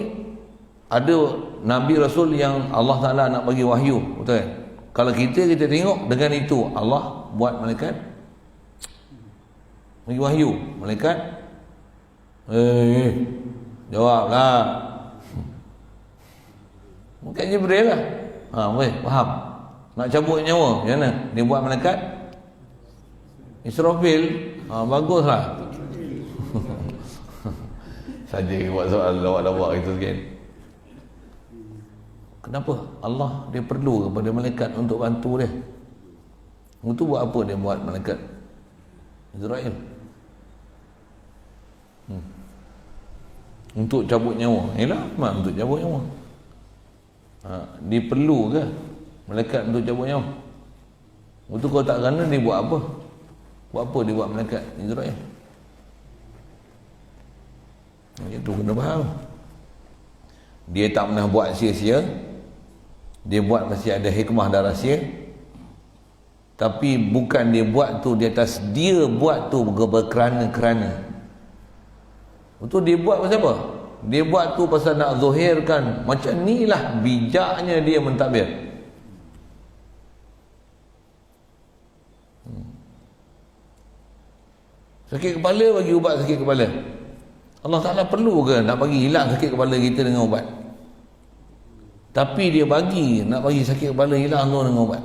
ada Nabi Rasul yang Allah Ta'ala nak bagi wahyu, betul kan? Kalau kita tengok dengan itu, Allah buat malaikat bagi wahyu. Malaikat jawablah. Mungkin Jibril lah. Boleh, faham. Nak cabut nyawa, macam mana? Dia buat malaikat Israfil, baguslah. Saja buat soal lawak-lawak itu sikit. Kenapa Allah dia perlu kepada malaikat untuk bantu dia? Untuk buat apa dia buat malaikat Israel? Untuk cabut nyawa. Yalah, untuk cabut nyawa. Dia perlu ke malaikat untuk cabut nyawa? Untuk kalau tak kena dia buat apa? Buat apa dia buat malaikat Israel? Itu kena faham. Dia tak pernah buat sia-sia. Dia buat mesti ada hikmah dan rahsia. Tapi bukan dia buat tu di atas dia buat tu berkerana-kerana. Betul, dia buat pasal apa? Dia buat tu pasal nak zahirkan. Macam ni lah bijaknya dia mentadbir. Sakit kepala bagi ubat sakit kepala. Allah Ta'ala perlu ke nak bagi hilang sakit kepala kita dengan ubat? Tapi dia bagi nak bagi sakit kepala hilang tu dengan ubat.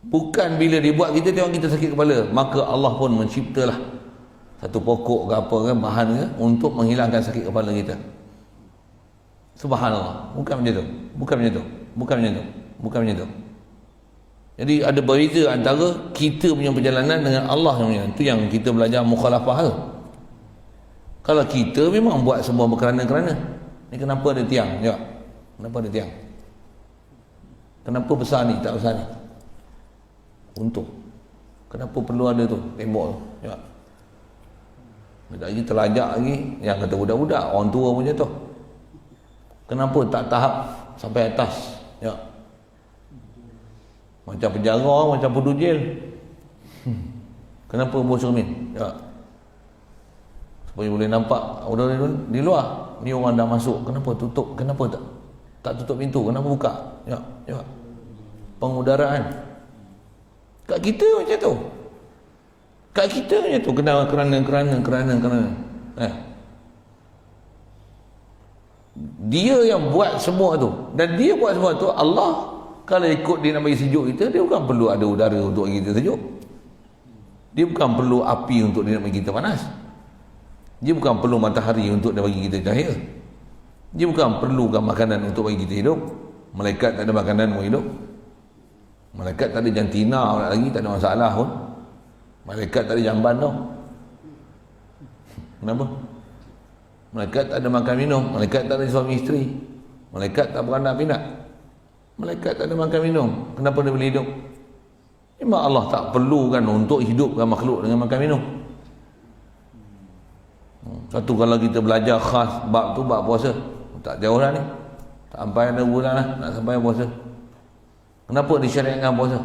Bukan bila dia buat kita tengok kita sakit kepala, maka Allah pun menciptalah satu pokok ke apa ke bahan ke untuk menghilangkan sakit kepala kita. Subhanallah. Bukan macam tu. Bukan macam tu. Bukan macam tu. Bukan macam tu. Jadi ada berbeza antara kita punya perjalanan dengan Allah yang punya. Itu yang kita belajar mukhalafah tu. Kalau kita memang buat semua berkerana-kerana. Ni kenapa ada tiang? Ya. Kenapa ada tiang? Kenapa besar ni tak besar ni? Untuk. Kenapa perlu ada tu tembok tu? Ya. Tak lagi terlajak lagi yang kata budak-budak, orang tua punya tu. Kenapa tak tahap sampai atas? Ya. Macam penjara, macam puduk jail. Kenapa bos cermin? Ya. Supaya boleh nampak orang di luar. Ni orang dah masuk. Kenapa tutup? Kenapa tak tutup pintu? Kenapa buka? Ya, ya. Pengudaraan. Kat kita macam tu. Kat kita macam tu. Kerana. Dia yang buat semua tu. Dan dia buat semua tu, Allah kalau ikut dia nak bagi sejuk kita, dia bukan perlu ada udara untuk bagi kita sejuk. Dia bukan perlu api untuk dia nak bagi kita panas. Dia bukan perlu matahari untuk dia bagi kita cahaya. Dia bukan perlukan makanan untuk bagi kita hidup. Malaikat tak ada makanan untuk hidup. Malaikat tak ada jantina lagi, tak ada masalah pun. Malaikat tak ada jamban tau. Kenapa? Malaikat tak ada makan minum. Malaikat tak ada suami isteri. Malaikat tak beranak pinak. Malaikat tak ada makan minum. Kenapa dia boleh hidup? Memang Allah tak perlukan untuk hidupkan makhluk dengan makan minum. Satu kalau kita belajar khas bab tu, bab puasa, tak jauh lah ni. Tak sampai ada bulan lah nak sampai puasa. Kenapa disyariatkan puasa?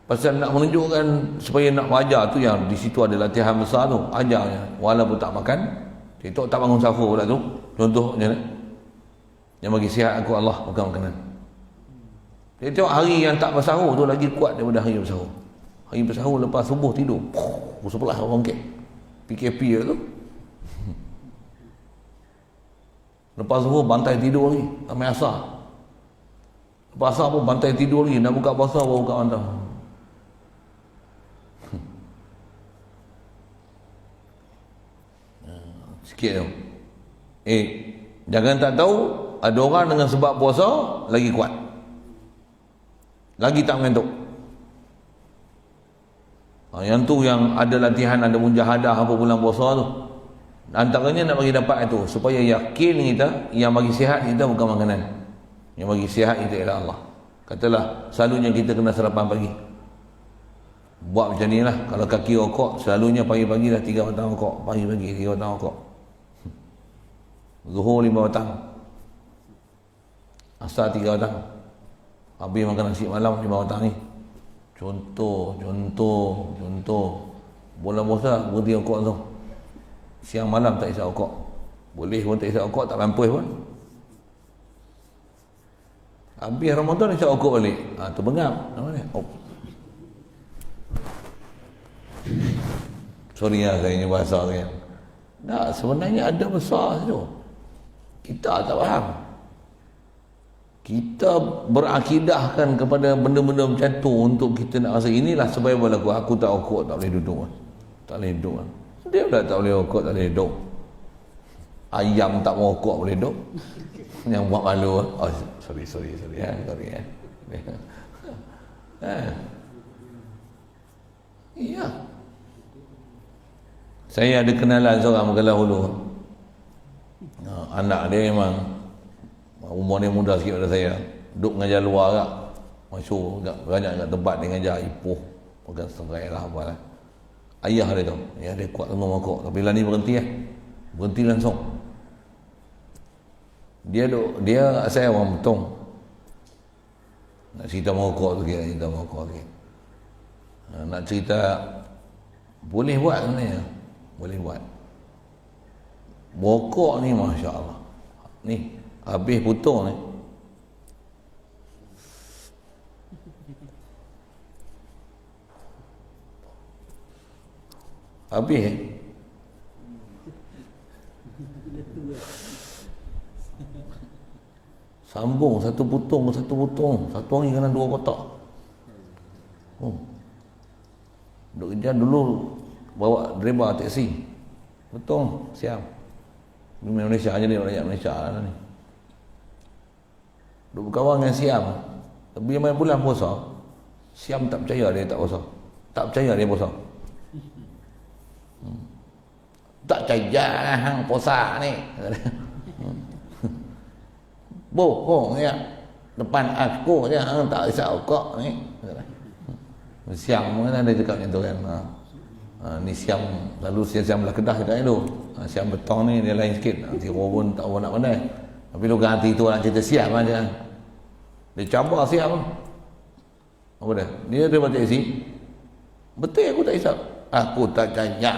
Pasal nak menunjukkan supaya nak belajar tu, yang di situ ada latihan besar tu, ajarnya walaupun tak makan, TikTok tak bangun sahur pula tu. Contohnya yang bagi sihat aku Allah bukan makanan. Dia tengok hari yang tak bersahur tu lagi kuat daripada hari bersahur. Hari bersahur lepas subuh tidur, sebelah orang ke PKP tu. Lepas subuh bantai tidur lagi sampai asar. Lepas asar pun bantai tidur lagi, nak buka puasa baru buka bantai. Sikit tu. Jangan tak tahu ada orang dengan sebab puasa lagi kuat, lagi tak mengantuk. Yang tu yang ada latihan, ada mujahadah apa bulan puasa tu. Antaranya nak bagi dapat itu supaya yakin kita yang bagi sihat kita bukan makanan. Yang bagi sihat kita ialah Allah. Katalah selalunya kita kena sarapan pagi. Buat macam ni lah. Kalau kaki rokok, selalunya pagi-pagi dah 3 batang rokok. Pagi-pagi 3 batang rokok. Zuhur 5 batang. Asar 3 batang. Habis makan nasi malam 5 batang ni. Contoh. Bulan puasa berhenti rokok tu. Siang malam tak isap rokok. Boleh pun tak isap rokok, tak mampus pun. Habis Ramadan isap rokok balik. Terbengap. Nama ni? Sorry lah saya punya bahasa kan. Tak, sebenarnya ada besar tu. Kita tak faham. Kita berakidahkan kepada benda-benda macam tu untuk kita nak rasa inilah sebab berlaku. Aku tak rokok, tak boleh duduk. Tak boleh duduk. Dia pula tak boleh rokok, tak boleh duduk. Ayam tak mau rokok boleh duduk. Yang buat malu. Oh, sorry. Sorry. Iya. Saya ada kenalan seorang Mekalah Hulu. Anak dia memang umur dia muda sikit pada saya. Duduk mengajar luar agak. Masuk banyak kat tempat dia mengajar Ipoh. Bukan serai lah apa lah. Ayah dia tu. Ya, dia kuat sama rokok. Tapi lah ni berhenti lah. Berhenti langsung. Dia saya orang Betong. Nak cerita merokok sikit, nak cerita boleh buat sebenarnya. Boleh buat. Merokok ni Masya Allah. Ni habis putung ni. Habis sambung satu putung. Satu hari kena 2 kotak. Duk kerja dulu bawa driver taksi. Betul, siap. Di Malaysia aja ni, rakyat Malaysia lah ni. Duk berkawan dengan Siam. Tapi main bulan puasa, Siam tak percaya dia tak puasa. Tak percaya dia puasa. Tak percaya hang puasa ni. Bohong ya. Depan aku je hang tak isap rokok ni. Siam mana ada cakap macam tu kan. Ni Siam lalu Siam belah Kedah cakap tu. Siam Betong ni dia lain sikit. Nanti pun tak nak pandai. Tapi lu ganti tu nak cerita Siam aja. Dia cabar Siam. Apa dia? Dia buat taksi. Betul aku tak isap. Aku tak percaya.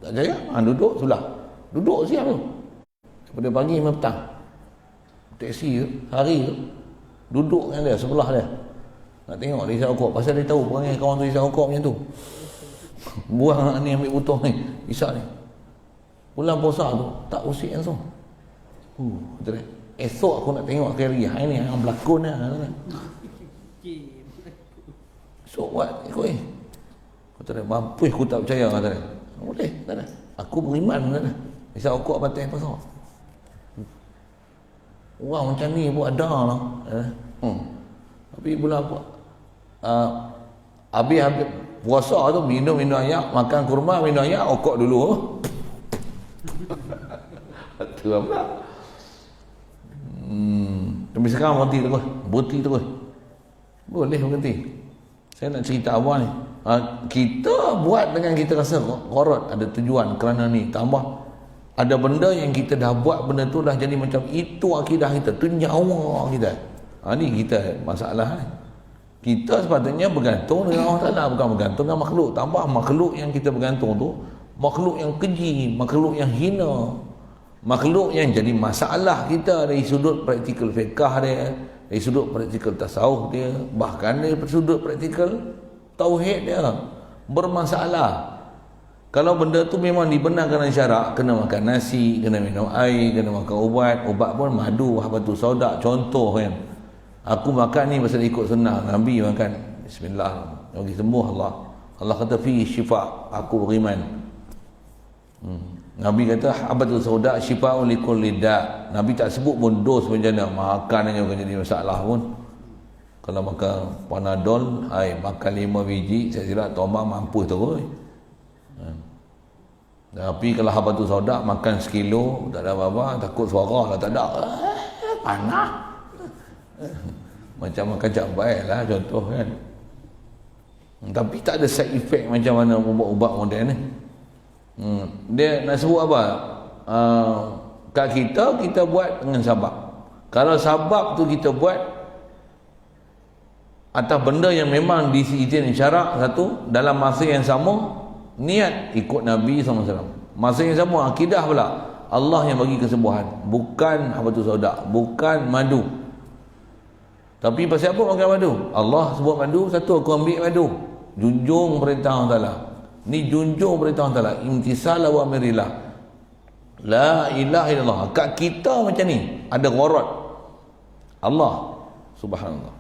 Tak percaya? Duduk sebelah. Duduk Siam tu. Daripada pagi sampai petang. Taksi tu, hari tu. Duduk dengan dia, sebelah dia. Nak tengok dia isap rokok. Pasal dia tahu perangai kawan tu isap rokok macam tu. Buang ni ambil butong ni. Isap ni. Bulan puasa tu, tak usik langsung. Betul tak? Esok aku nak tengok sekali lagi. Hari ni yang berlakon lah. Esok buat ikut ni. Kata dia, mampus aku tak percaya. Kata dia, boleh, tak ada. Aku beriman. Kata dia, isap rokok batal pasal. Orang macam ni pun ada lah. Tapi bulan apa? Habis puasa tu minum ayak, makan kurma, minum ayak, rokok dulu. Tu apa? Tapi sekarang berhenti terus. Boleh berhenti. Saya nak cerita apa ni? Kita buat dengan kita rasa korot, ada tujuan kerana ni. Tambah ada benda yang kita dah buat, benda tu dah jadi macam itu akidah kita, tu nyawa kita. Ni kita masalah ni. Kita sepatutnya bergantung dengan Allah Ta'ala, bukan bergantung dengan makhluk. Tambah makhluk yang kita bergantung tu makhluk yang keji, makhluk yang hina, makhluk yang jadi masalah kita dari sudut praktikal fiqah dia, dari sudut praktikal tasawuf dia, bahkan dari sudut praktikal tauhid dia bermasalah. Kalau benda tu memang dibenarkan dengan syarak, kena makan nasi, kena minum air, kena makan ubat pun madu, habatus sauda, contoh kan. Aku makan ni pasal ikut sunnah Nabi makan. Bismillah, bagi sembuh Allah. Allah kata fi syifa, aku beriman. Nabi kata habatus sauda syifa'un likulli da'. Nabi tak sebut pun dos bencana, makan aja bukan jadi masalah pun. Kalau makan Panadol, makan 5 biji, saya kira tombang mampu terus. Tapi kalau habatus sauda makan sekilo, tak ada apa-apa, takut suara lah tak ada. Panas. Macam makan cabai lah contoh kan. Tapi tak ada side effect macam mana ubat-ubat moden ni. Dia nak sebut apa? Kat kita buat dengan sabab. Kalau sabab tu kita buat atas benda yang memang diizin syarak satu, dalam masa yang sama niat ikut Nabi SAW. Masa yang sama akidah pula Allah yang bagi kesembuhan, bukan habatus sauda, bukan madu. Tapi pasal apa makan madu? Allah sebut madu, satu aku ambil madu. Junjung perintah Allah Ta'ala. Ni junjung perintah Allah Ta'ala. Imtisal wa amirillah. La ilaha illallah. Kat kita macam ni ada gharat. Allah. Subhanallah.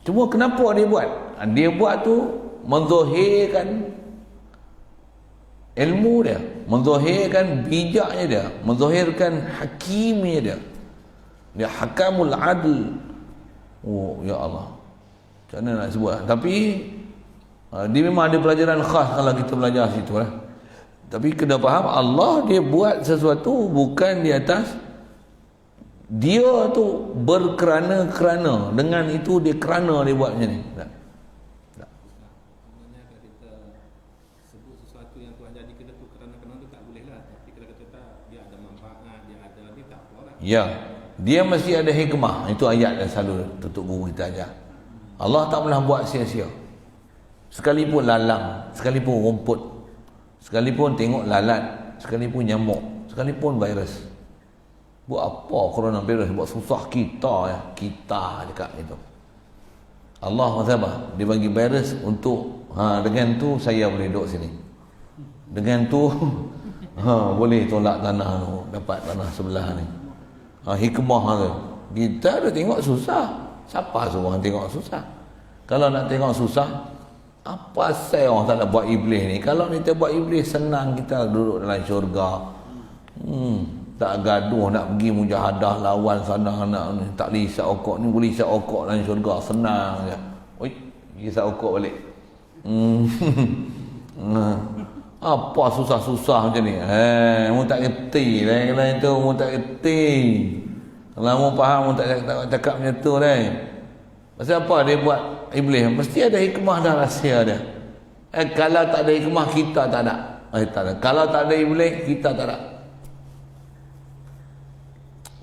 Cuma kenapa dia buat? Dia buat tu menzahirkan ilmu dia, menzahirkan bijaknya dia, menzahirkan hakimnya dia. Dia hakamul adl. Oh ya Allah, macam mana nak sebut? Tapi dia memang ada pelajaran khas kalau kita belajar situ lah. Tapi kena faham, Allah dia buat sesuatu bukan di atas dia tu berkerana-kerana. Dengan itu dia kerana dia buat macam ni. Tak. Ya, dia mesti ada hikmah. Itu ayat yang selalu tutup guru kita ajar. Allah tak pernah buat sia-sia. Sekalipun lalang, sekalipun rumput, sekalipun tengok lalat, sekalipun nyamuk, sekalipun virus. Buat apa coronavirus? Buat susah kita ya. Kita cakap itu. Allah masalah, dia bagi virus untuk dengan tu saya boleh duduk sini. Dengan tu boleh tolak tanah tu, dapat tanah sebelah ni. Hikmah tu. Kita dah tengok susah. Siapa suruh orang tengok susah? Kalau nak tengok susah, apa saya orang tak nak buat iblis ni? Kalau kita buat iblis, senang kita duduk dalam syurga. Tak gaduh nak pergi mujahadah lawan sana nak ni. Tak boleh isap okok ni, boleh isap okok dalam syurga, senang je. Oi, isap okok balik. Apa susah-susah macam ni? Mu tak kerti dah kalau itu, mu tak kerti. Kalau mu faham, mu tak cakap macam tu dah. Pasal apa dia buat iblis? Mesti ada hikmah dan rahsia dia. Kalau tak ada hikmah, kita tak ada. Tak ada. Kalau tak ada iblis, kita tak ada.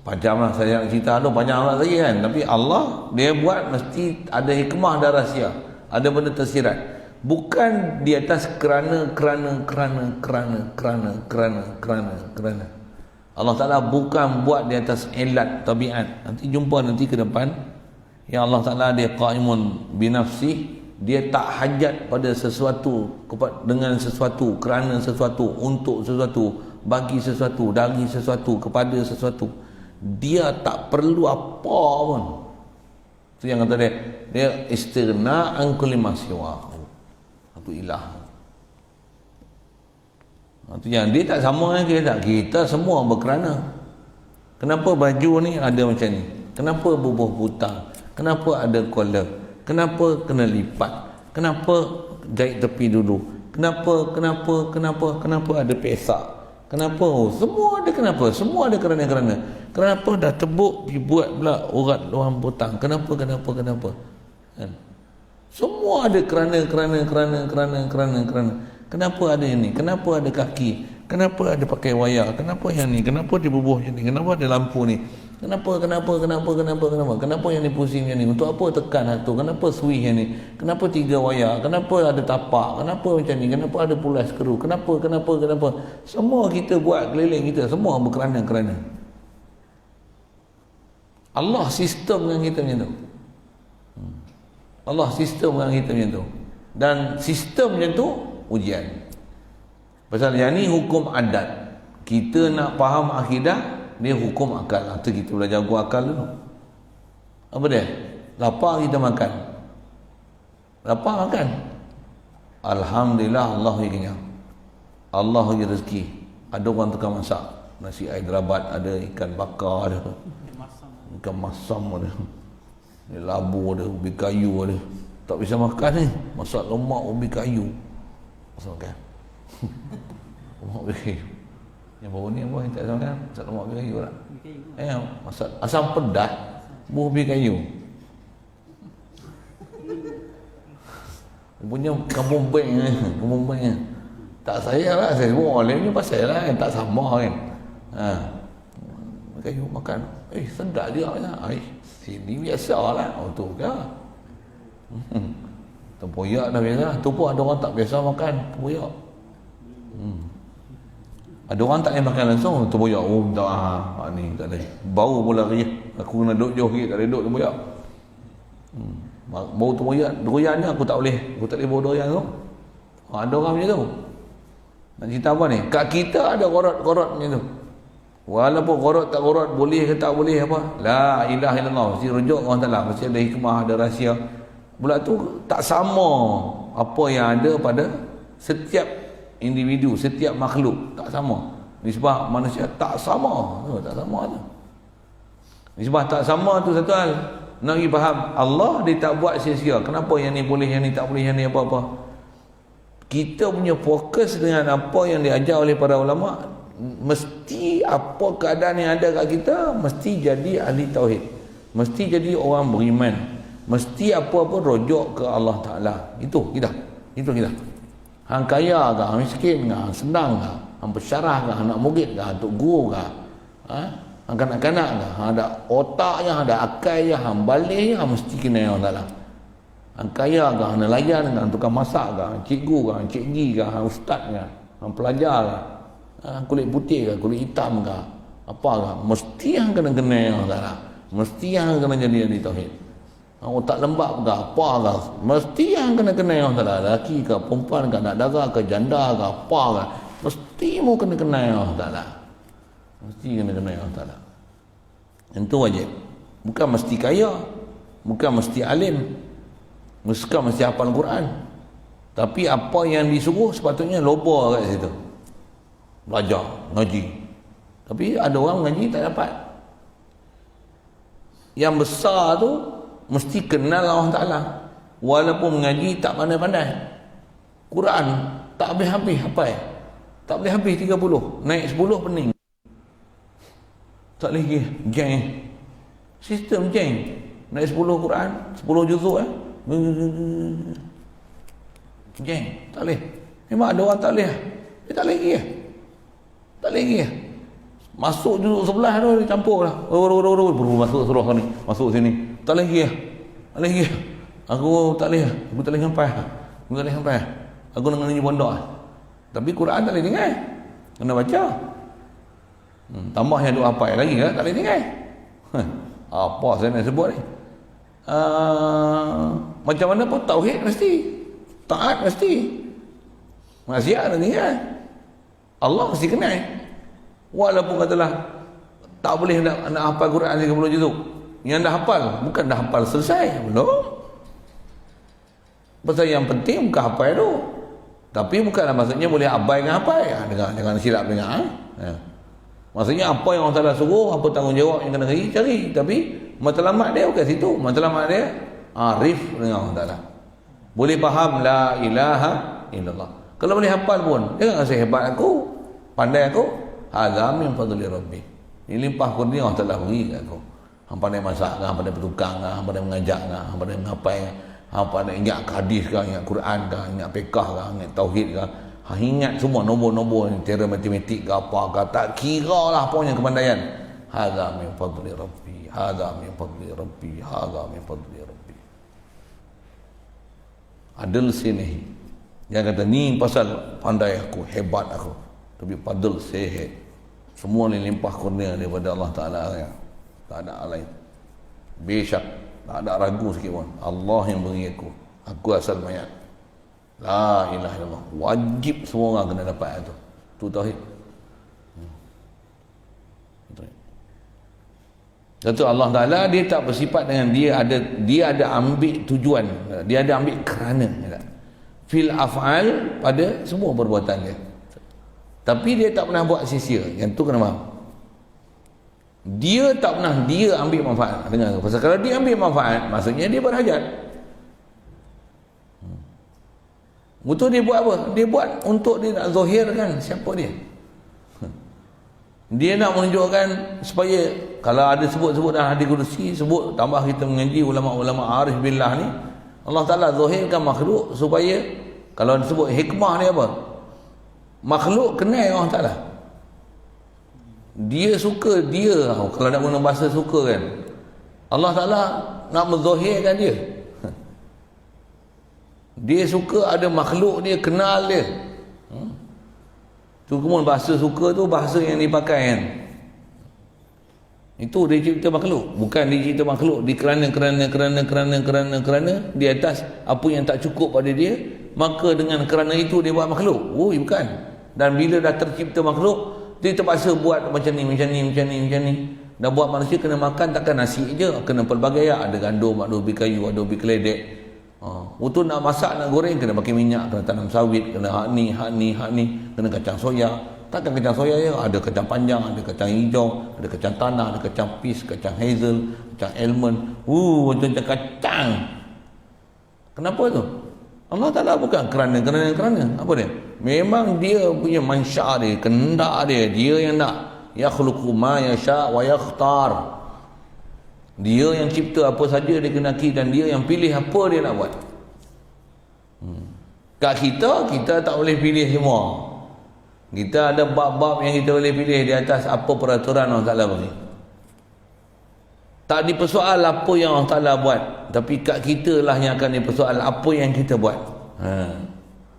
Panjang lah saya nak cerita tu, panjang lah lagi kan. Tapi Allah dia buat mesti ada hikmah dan rahsia. Ada benda tersirat. Bukan di atas kerana. Allah Ta'ala bukan buat di atas ilat tabiat. Nanti jumpa nanti ke depan yang Allah Ta'ala dia qaimun binafsi. Dia tak hajat pada sesuatu, dengan sesuatu, kerana sesuatu, untuk sesuatu, bagi sesuatu, dari sesuatu, kepada sesuatu. Dia tak perlu apa pun. Itu yang kata dia istighna an kulli ma siwa. Itu ilah. Itu yang dia tak sama dengan kita. Kita semua berkerana. Kenapa baju ni ada macam ni? Kenapa bubuh butang? Kenapa ada collar? Kenapa kena lipat? Kenapa jahit tepi dulu? Kenapa ada pesak? Kenapa? Semua ada kenapa? Semua ada kerana. Kenapa dah tebuk pergi buat pula urat luar butang? Kenapa? Kan? Semua ada kerana. Kenapa ada ini? Kenapa ada kaki? Kenapa ada pakai wayar? Kenapa yang ni? Kenapa dia bubuh macam ni? Kenapa ada lampu ni? Kenapa? Kenapa yang ni pusing yang ni? Untuk apa tekan satu? Kenapa switch yang ni? Kenapa 3 wayar? Kenapa ada tapak? Kenapa macam ni? Kenapa ada pula skru? Kenapa? Semua kita buat keliling kita. Semua berkerana. Allah sistem dengan kita macam tu. Allah sistem dengan kita macam tu. Dan sistem macam tu ujian. Pasal yang ni hukum adat. Kita nak faham akidah, dia hukum akal. Atau kita belajar gua akal dulu. Apa dia? Lapar kita makan. Lapar makan. Alhamdulillah Allah bagi kenyang. Allah bagi rezeki. Ada orang tukang masak nasi Hyderabad, ada ikan bakar, ada ikan masam, ada labu, ada ubi kayu, ada. Tak bisa makan ni. Masak lemak ubi kayu. Masak makan. Lemak ubi kayu. Yang baru ni apa yang tak sama kan? Masak lemak ubi kayu tak? Masak asam pedas buah ubi kayu. Punya kampung bank ni. Tak saya lah, saya sebut orang lain ni pasal lah kan, tak sama kan. Kayu makan. Sedap dia kan. Sini biasa lah. Tu kan. Tempoyak dah biasa. Tu pun ada orang tak biasa makan tempoyak. Ada orang tak boleh makan langsung tempoyak. Tak ni tak boleh. Bau pula riah. Aku kena duduk jauh sikit, tak boleh duduk tempoyak. Bau tempoyak, doyan ni aku tak boleh. Aku tak boleh bau doyan tu. Ada orang macam tu. Nak cerita apa ni? Kat kita ada korot-korot macam tu. Walaupun gharat tak gharat, boleh ke tak boleh apa, la ilaha illallah, mesti rujuk Allah Taala, mesti ada hikmah, ada rahsia. Pula tu tak sama apa yang ada pada setiap individu, setiap makhluk, tak sama. Nisbah manusia tak sama, tak sama tu. Nisbah tak sama tu satu hal. Nak pergi faham, Allah dia tak buat sia-sia. Kenapa yang ni boleh, yang ni tak boleh, yang ni apa-apa. Kita punya fokus dengan apa yang diajar oleh para ulama, mesti apa keadaan yang ada kat kita, mesti jadi ahli tauhid, mesti jadi orang beriman, mesti apa-apa rujuk ke Allah Ta'ala. Itu kita. Hang kaya ke, hang miskin ke, hang senang ke, hang pesyarah ke, anak murid ke, tok guru ke, hang kanak-kanak ke, hang ada otaknya, hang ada akalnya, hang balik, hang mesti kena Allah Ta'ala. Hang kaya ke, hang nelayan ke, hang tukang masak ke, hang cikgu ke, hang cikgi ke, hang ustaz ke, hang pelajar ke, kulit putih ke, kulit hitam ke, apa ke, mesti hang kena Allah Ta'ala. Mesti hang kena jadi ahli tauhid. Otak lembab ke apa ke, mesti yang kena Allah Ta'ala. Lelaki ke, perempuan ke, nak darah ke, janda ke, apa ke, mesti mu kena Allah Ta'ala. Mesti kena Allah Ta'ala. Itu wajib. Bukan mesti kaya, bukan mesti alim, bukan mesti hafal Quran, tapi apa yang disuruh sepatutnya loba kat situ, belajar, ngaji. Tapi ada orang ngaji tak dapat. Yang besar tu mesti kenal Allah Ta'ala. Walaupun mengaji tak pandai-pandai, Quran tak habis-habis hafal, tak boleh habis 30, naik 10 pening, tak boleh lagi jeng sistem jeng, naik 10 Quran 10 juzuk jeng, tak boleh. Memang ada orang tak boleh, dia tak boleh lagi, tak boleh lagi. Masuk juzuk sebelah tu dia campur lah, masuk surah ni, masuk sini, tak boleh lagi, tak boleh lagi. Aku tak boleh sampai, aku nak ngaji pondok. Tapi Quran tak boleh dengar, kena baca. Tambah yang duk hafal lagi kan, tak boleh dengar. Apa saya nak sebut ni, macam mana pun tauhid mesti, taat mesti, maksiat nanti kan, Allah mesti kenal. Walaupun katalah tak boleh nak hafal Quran 30 juzuk, yang dah hafal, bukan dah hafal selesai, belum. Pasal yang penting bukan hafal tu, tapi bukanlah maksudnya boleh abai dengan hafal. Jangan silap dengar. Maksudnya apa yang Allah Ta'ala suruh, apa tanggungjawab yang kena cari. Tapi matlamat dia bukan situ. Matlamat dia arif dengan Allah Ta'ala, boleh faham la ilaha illallah. Kalau boleh hafal pun, jangan rasa hebat aku, pandai aku. Hadza min fadli rabbi, ini limpah kurnia Allah Ta'ala beri kat aku. Hang pandai masak ke, hang pandai bertukang ke, hang pandai mengajak ke, hang pandai menghafal ke, hang pandai ingat hadis ke, ingat Quran ke, ingat fiqh ke, ingat tauhid ke, hang ingat semua nombor-nombor ni, teori matematik ke apa ke, tak kira lah apanya kepandaian. Hadza min fadli rabbi, hadza min fadli rabbi, hadza min fadli rabbi. Adil sini yang kata ni pasal pandai aku, hebat aku, tapi padel sehat. Semua ni limpah kurnia daripada Allah Ta'ala ya. Tak ada lain. Besyak, tak ada ragu sikit pun, Allah yang beri aku asal mayat. La ilaha illallah. Wajib semua orang kena dapat itu. Tu tauhid. Satu, Allah Ta'ala dia tak bersifat dengan dia ada ambil tujuan, dia ada ambil kerana fil af'al pada semua perbuatan dia. Tapi dia tak pernah buat sia-sia. Yang tu kena faham. Dia tak pernah dia ambil manfaat. Dengar, pasal kalau dia ambil manfaat, maksudnya dia berhajat. Betul, dia buat apa? Dia buat untuk dia nak zahirkan siapa dia. Dia nak menunjukkan supaya kalau ada sebut-sebut dalam hadis kursi, sebut tambah kita mengaji ulama-ulama arif billah ni, Allah Ta'ala zahirkan makhluk supaya kalau disebut hikmah ni apa? Makhluk kenal Allah Ta'ala. Dia suka dia, kalau nak guna bahasa suka kan, Allah Ta'ala nak menzahirkan dia. Dia suka ada makhluk dia, kenal dia. Tu kemudian bahasa suka tu bahasa yang dipakai kan. Itu dia cipta makhluk. Bukan dia cipta makhluk di kerana di atas apa yang tak cukup pada dia, maka dengan kerana itu dia buat makhluk. Bukan. Dan bila dah tercipta makhluk, Dia terpaksa buat macam ni. Dah buat manusia kena makan takkan nasi je, kena pelbagai ya. Ada gandum, ada ubi kayu, ada ubi keledek. Untuk nak masak, nak goreng kena pakai minyak, kena tanam sawit, kena hak ni, kena kacang soya. Takkan kacang soya je, ada kacang panjang, ada kacang hijau, ada kacang tanah, ada kacang peas, kacang hazel, kacang almond. Macam kacang. Kenapa tu? Allah Ta'ala bukan kerana. Apa dia? Memang dia punya mansya dia, kehendak dia. Dia yang nak. Yakhluqu ma yasha' wa yakhtar. Dia yang cipta apa saja dia kehendaki dan dia yang pilih apa dia nak buat. Kat kita tak boleh pilih semua. Kita ada bab-bab yang kita boleh pilih di atas apa peraturan Allah Ta'ala bagi. Tak dipersoal apa yang Allah Ta'ala buat, tapi kat kita lah yang akan dipersoal apa yang kita buat.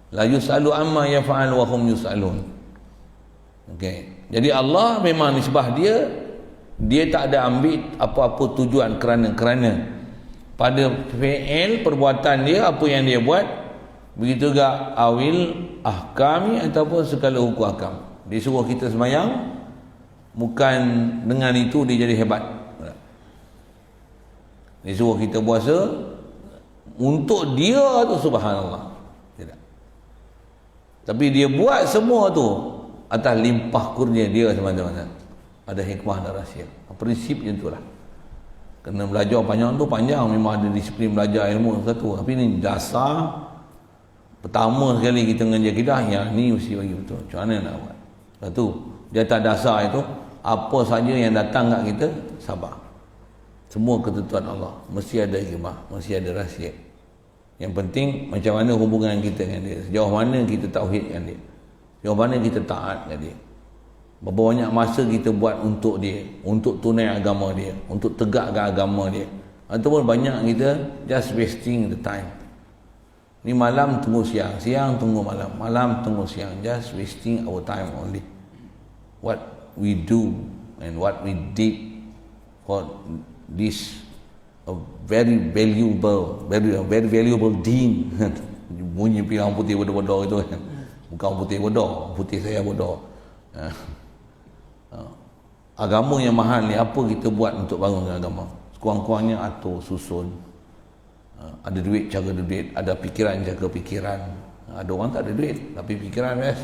La yus'alu amma yaf'al wa hum yus'alun. Okey. Jadi Allah memang nisbah dia tak ada ambil apa-apa tujuan kerana pada fi'il perbuatan dia, apa yang dia buat. Begitu juga awil ahkami ataupun segala hukum ahkam. Dia suruh kita sembahyang, bukan dengan itu dia jadi hebat. Dia suruh kita puasa untuk dia tu, subhanallah. Tidak. Tapi dia buat semua tu atas limpah kurnia dia semata-mata. Ada hikmah dan rahsia. Prinsipnya itulah. Kena belajar panjang tu panjang, memang ada disiplin belajar ilmu satu. Tapi ni dasar pertama sekali kita mengajar akidah, yang ni mesti bagi betul. Macam mana nak buat? Satu, di atas dasar itu apa saja yang datang kat kita, sabar. Semua ketentuan Allah mesti ada hikmah, mesti ada rahsia. Yang penting macam mana hubungan kita dengan dia, sejauh mana kita tauhid dengan dia, sejauh mana kita taat dengan dia, berapa banyak masa kita buat untuk dia, untuk tunai agama dia, untuk tegakkan agama dia, ataupun banyak kita just wasting the time. Ni malam tunggu siang, siang tunggu malam, malam tunggu siang, just wasting our time only. What we do and what we did for this a very valuable deen. Bunyi pirang putih bodoh-bodoh itu kan, bukan putih bodoh, putih saya bodoh. Agama yang mahal ni, apa kita buat untuk bangunkan agama? Sekurang-kurangnya atur, susun. Ada duit, jaga duit. Ada fikiran, jaga fikiran. Ada orang tak ada duit tapi fikiran best.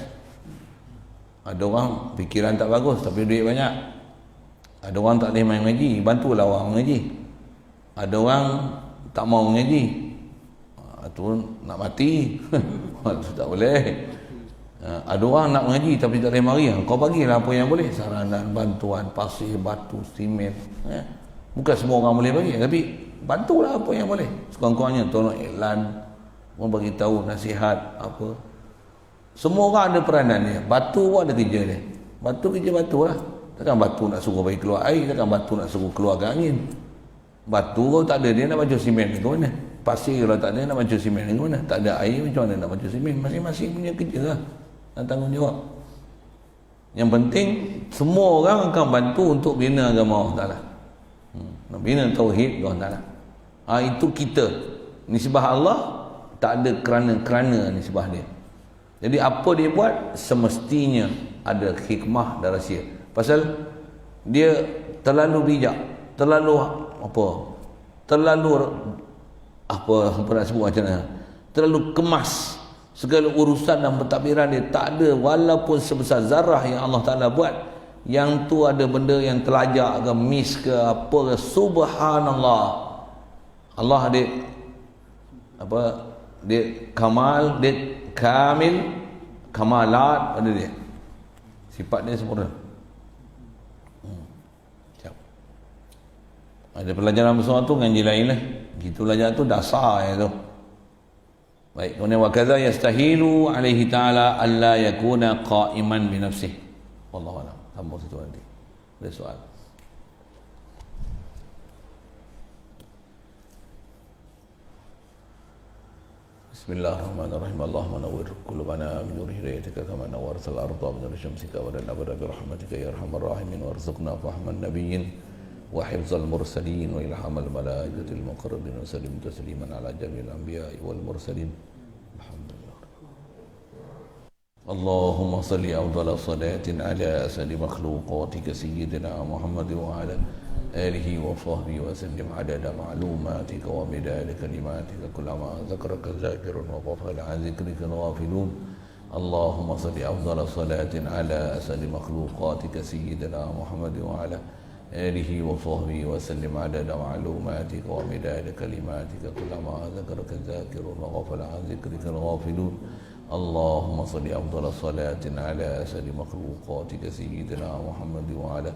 Ada orang fikiran tak bagus tapi duit banyak. Ada orang tak boleh main mengaji, bantulah orang mengaji. Ada orang tak mau mengaji, tu nak mati. Itu tak boleh. Ada orang nak mengaji tapi tak boleh mari, kau bagilah apa yang boleh, saranan, bantuan, pasir, batu, simen. Bukan semua orang boleh bagi, tapi bantulah apa yang boleh. Sekurang-kurangnya tolong iklan, bagi tahu nasihat apa. Semua orang ada peranan dia. Batu pun ada kerja dia. Batu kerja batu lah. Takkan batu nak suruh bagi keluar air, takkan batu nak suruh keluarkan angin. Batu kalau tak ada dia nak baju simen ke mana? Pasir kalau tak ada nak baju simen ke mana? Tak ada air macam mana nak baju simen? Masing-masing punya kerja lah, nak tanggungjawab. Yang penting semua orang akan bantu untuk bina agama Allah Ta'ala, nak bina tauhid Allah Ta'ala. Itu kita. Nisbah Allah tak ada kerana nisbah dia. Jadi apa dia buat semestinya ada hikmah dan rahsia. Pasal dia terlalu bijak, terlalu nak sebut macam mana, terlalu kemas segala urusan dan pentadbiran dia. Tak ada walaupun sebesar zarah yang Allah Ta'ala buat, yang tu ada benda yang terlajak ke, miss ke apa ke, subhanallah. Allah dia kamal, dia kamil, kamalat pada dia, sifat dia sempurna. Ada pelajaran besar tu ngaji lain lah. Kita belajar tu dasar ya tu. Baik, kemudian wa kadza yastahilu alaihi ta'ala alla yakuna qa'iman bi nafsihi. Wallahu a'lam. Sambung satu nanti. Ada soal. Bismillahirrahmanirrahim. Allahumma nawwir qulubana bi nuri hidayatika kama nawwartal arda bi nuri syamsika wa lanabra bi rahmatika ya arhamar rahimin warzuqna fahman nabiyyin wa hifzal mursalin wa ilhamal malaikatil muqarrabin wa sallim tasliman ala jami'il anbiya'i wal mursalin. Alhamdulillah. اللهم صل أفضل صلاة على أسد مخلوقاتك سيدنا محمد وعلى آله وصحبه وسلم عدد معلوماتك ومداد كلماتك كلما ذكرك الذاكر وغفل عن ذكرك الغافلون. اللهم صل أفضل صلاة على أسد مخلوقاتك سيدنا محمد وعلى آله وصحبه وسلم عدد معلوماتك ومداد كلماتك كلما ذكرك الذاكر وغفل عن ذكرك الغافلون. اللهم صل أفضل صلاة على أسد مخلوقاتك سيدنا محمد وعلى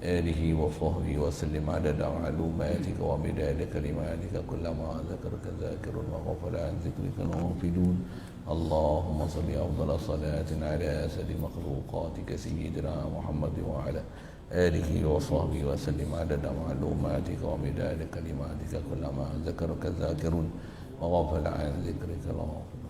آله وصحبه وسلم عدد معلوماتك ومداد كلماتك كلما ذكرك ذاكر وغفل عن ذكرك الغافلون. اللهم صل أفضل صلاة على أسد مخلوقاتك سيدنا محمد وعلى آله وصحبه وسلم عدد معلوماتك ومداد كلماتك كلما ذكرك ذاكر وغفل عن ذكرك الغافلون.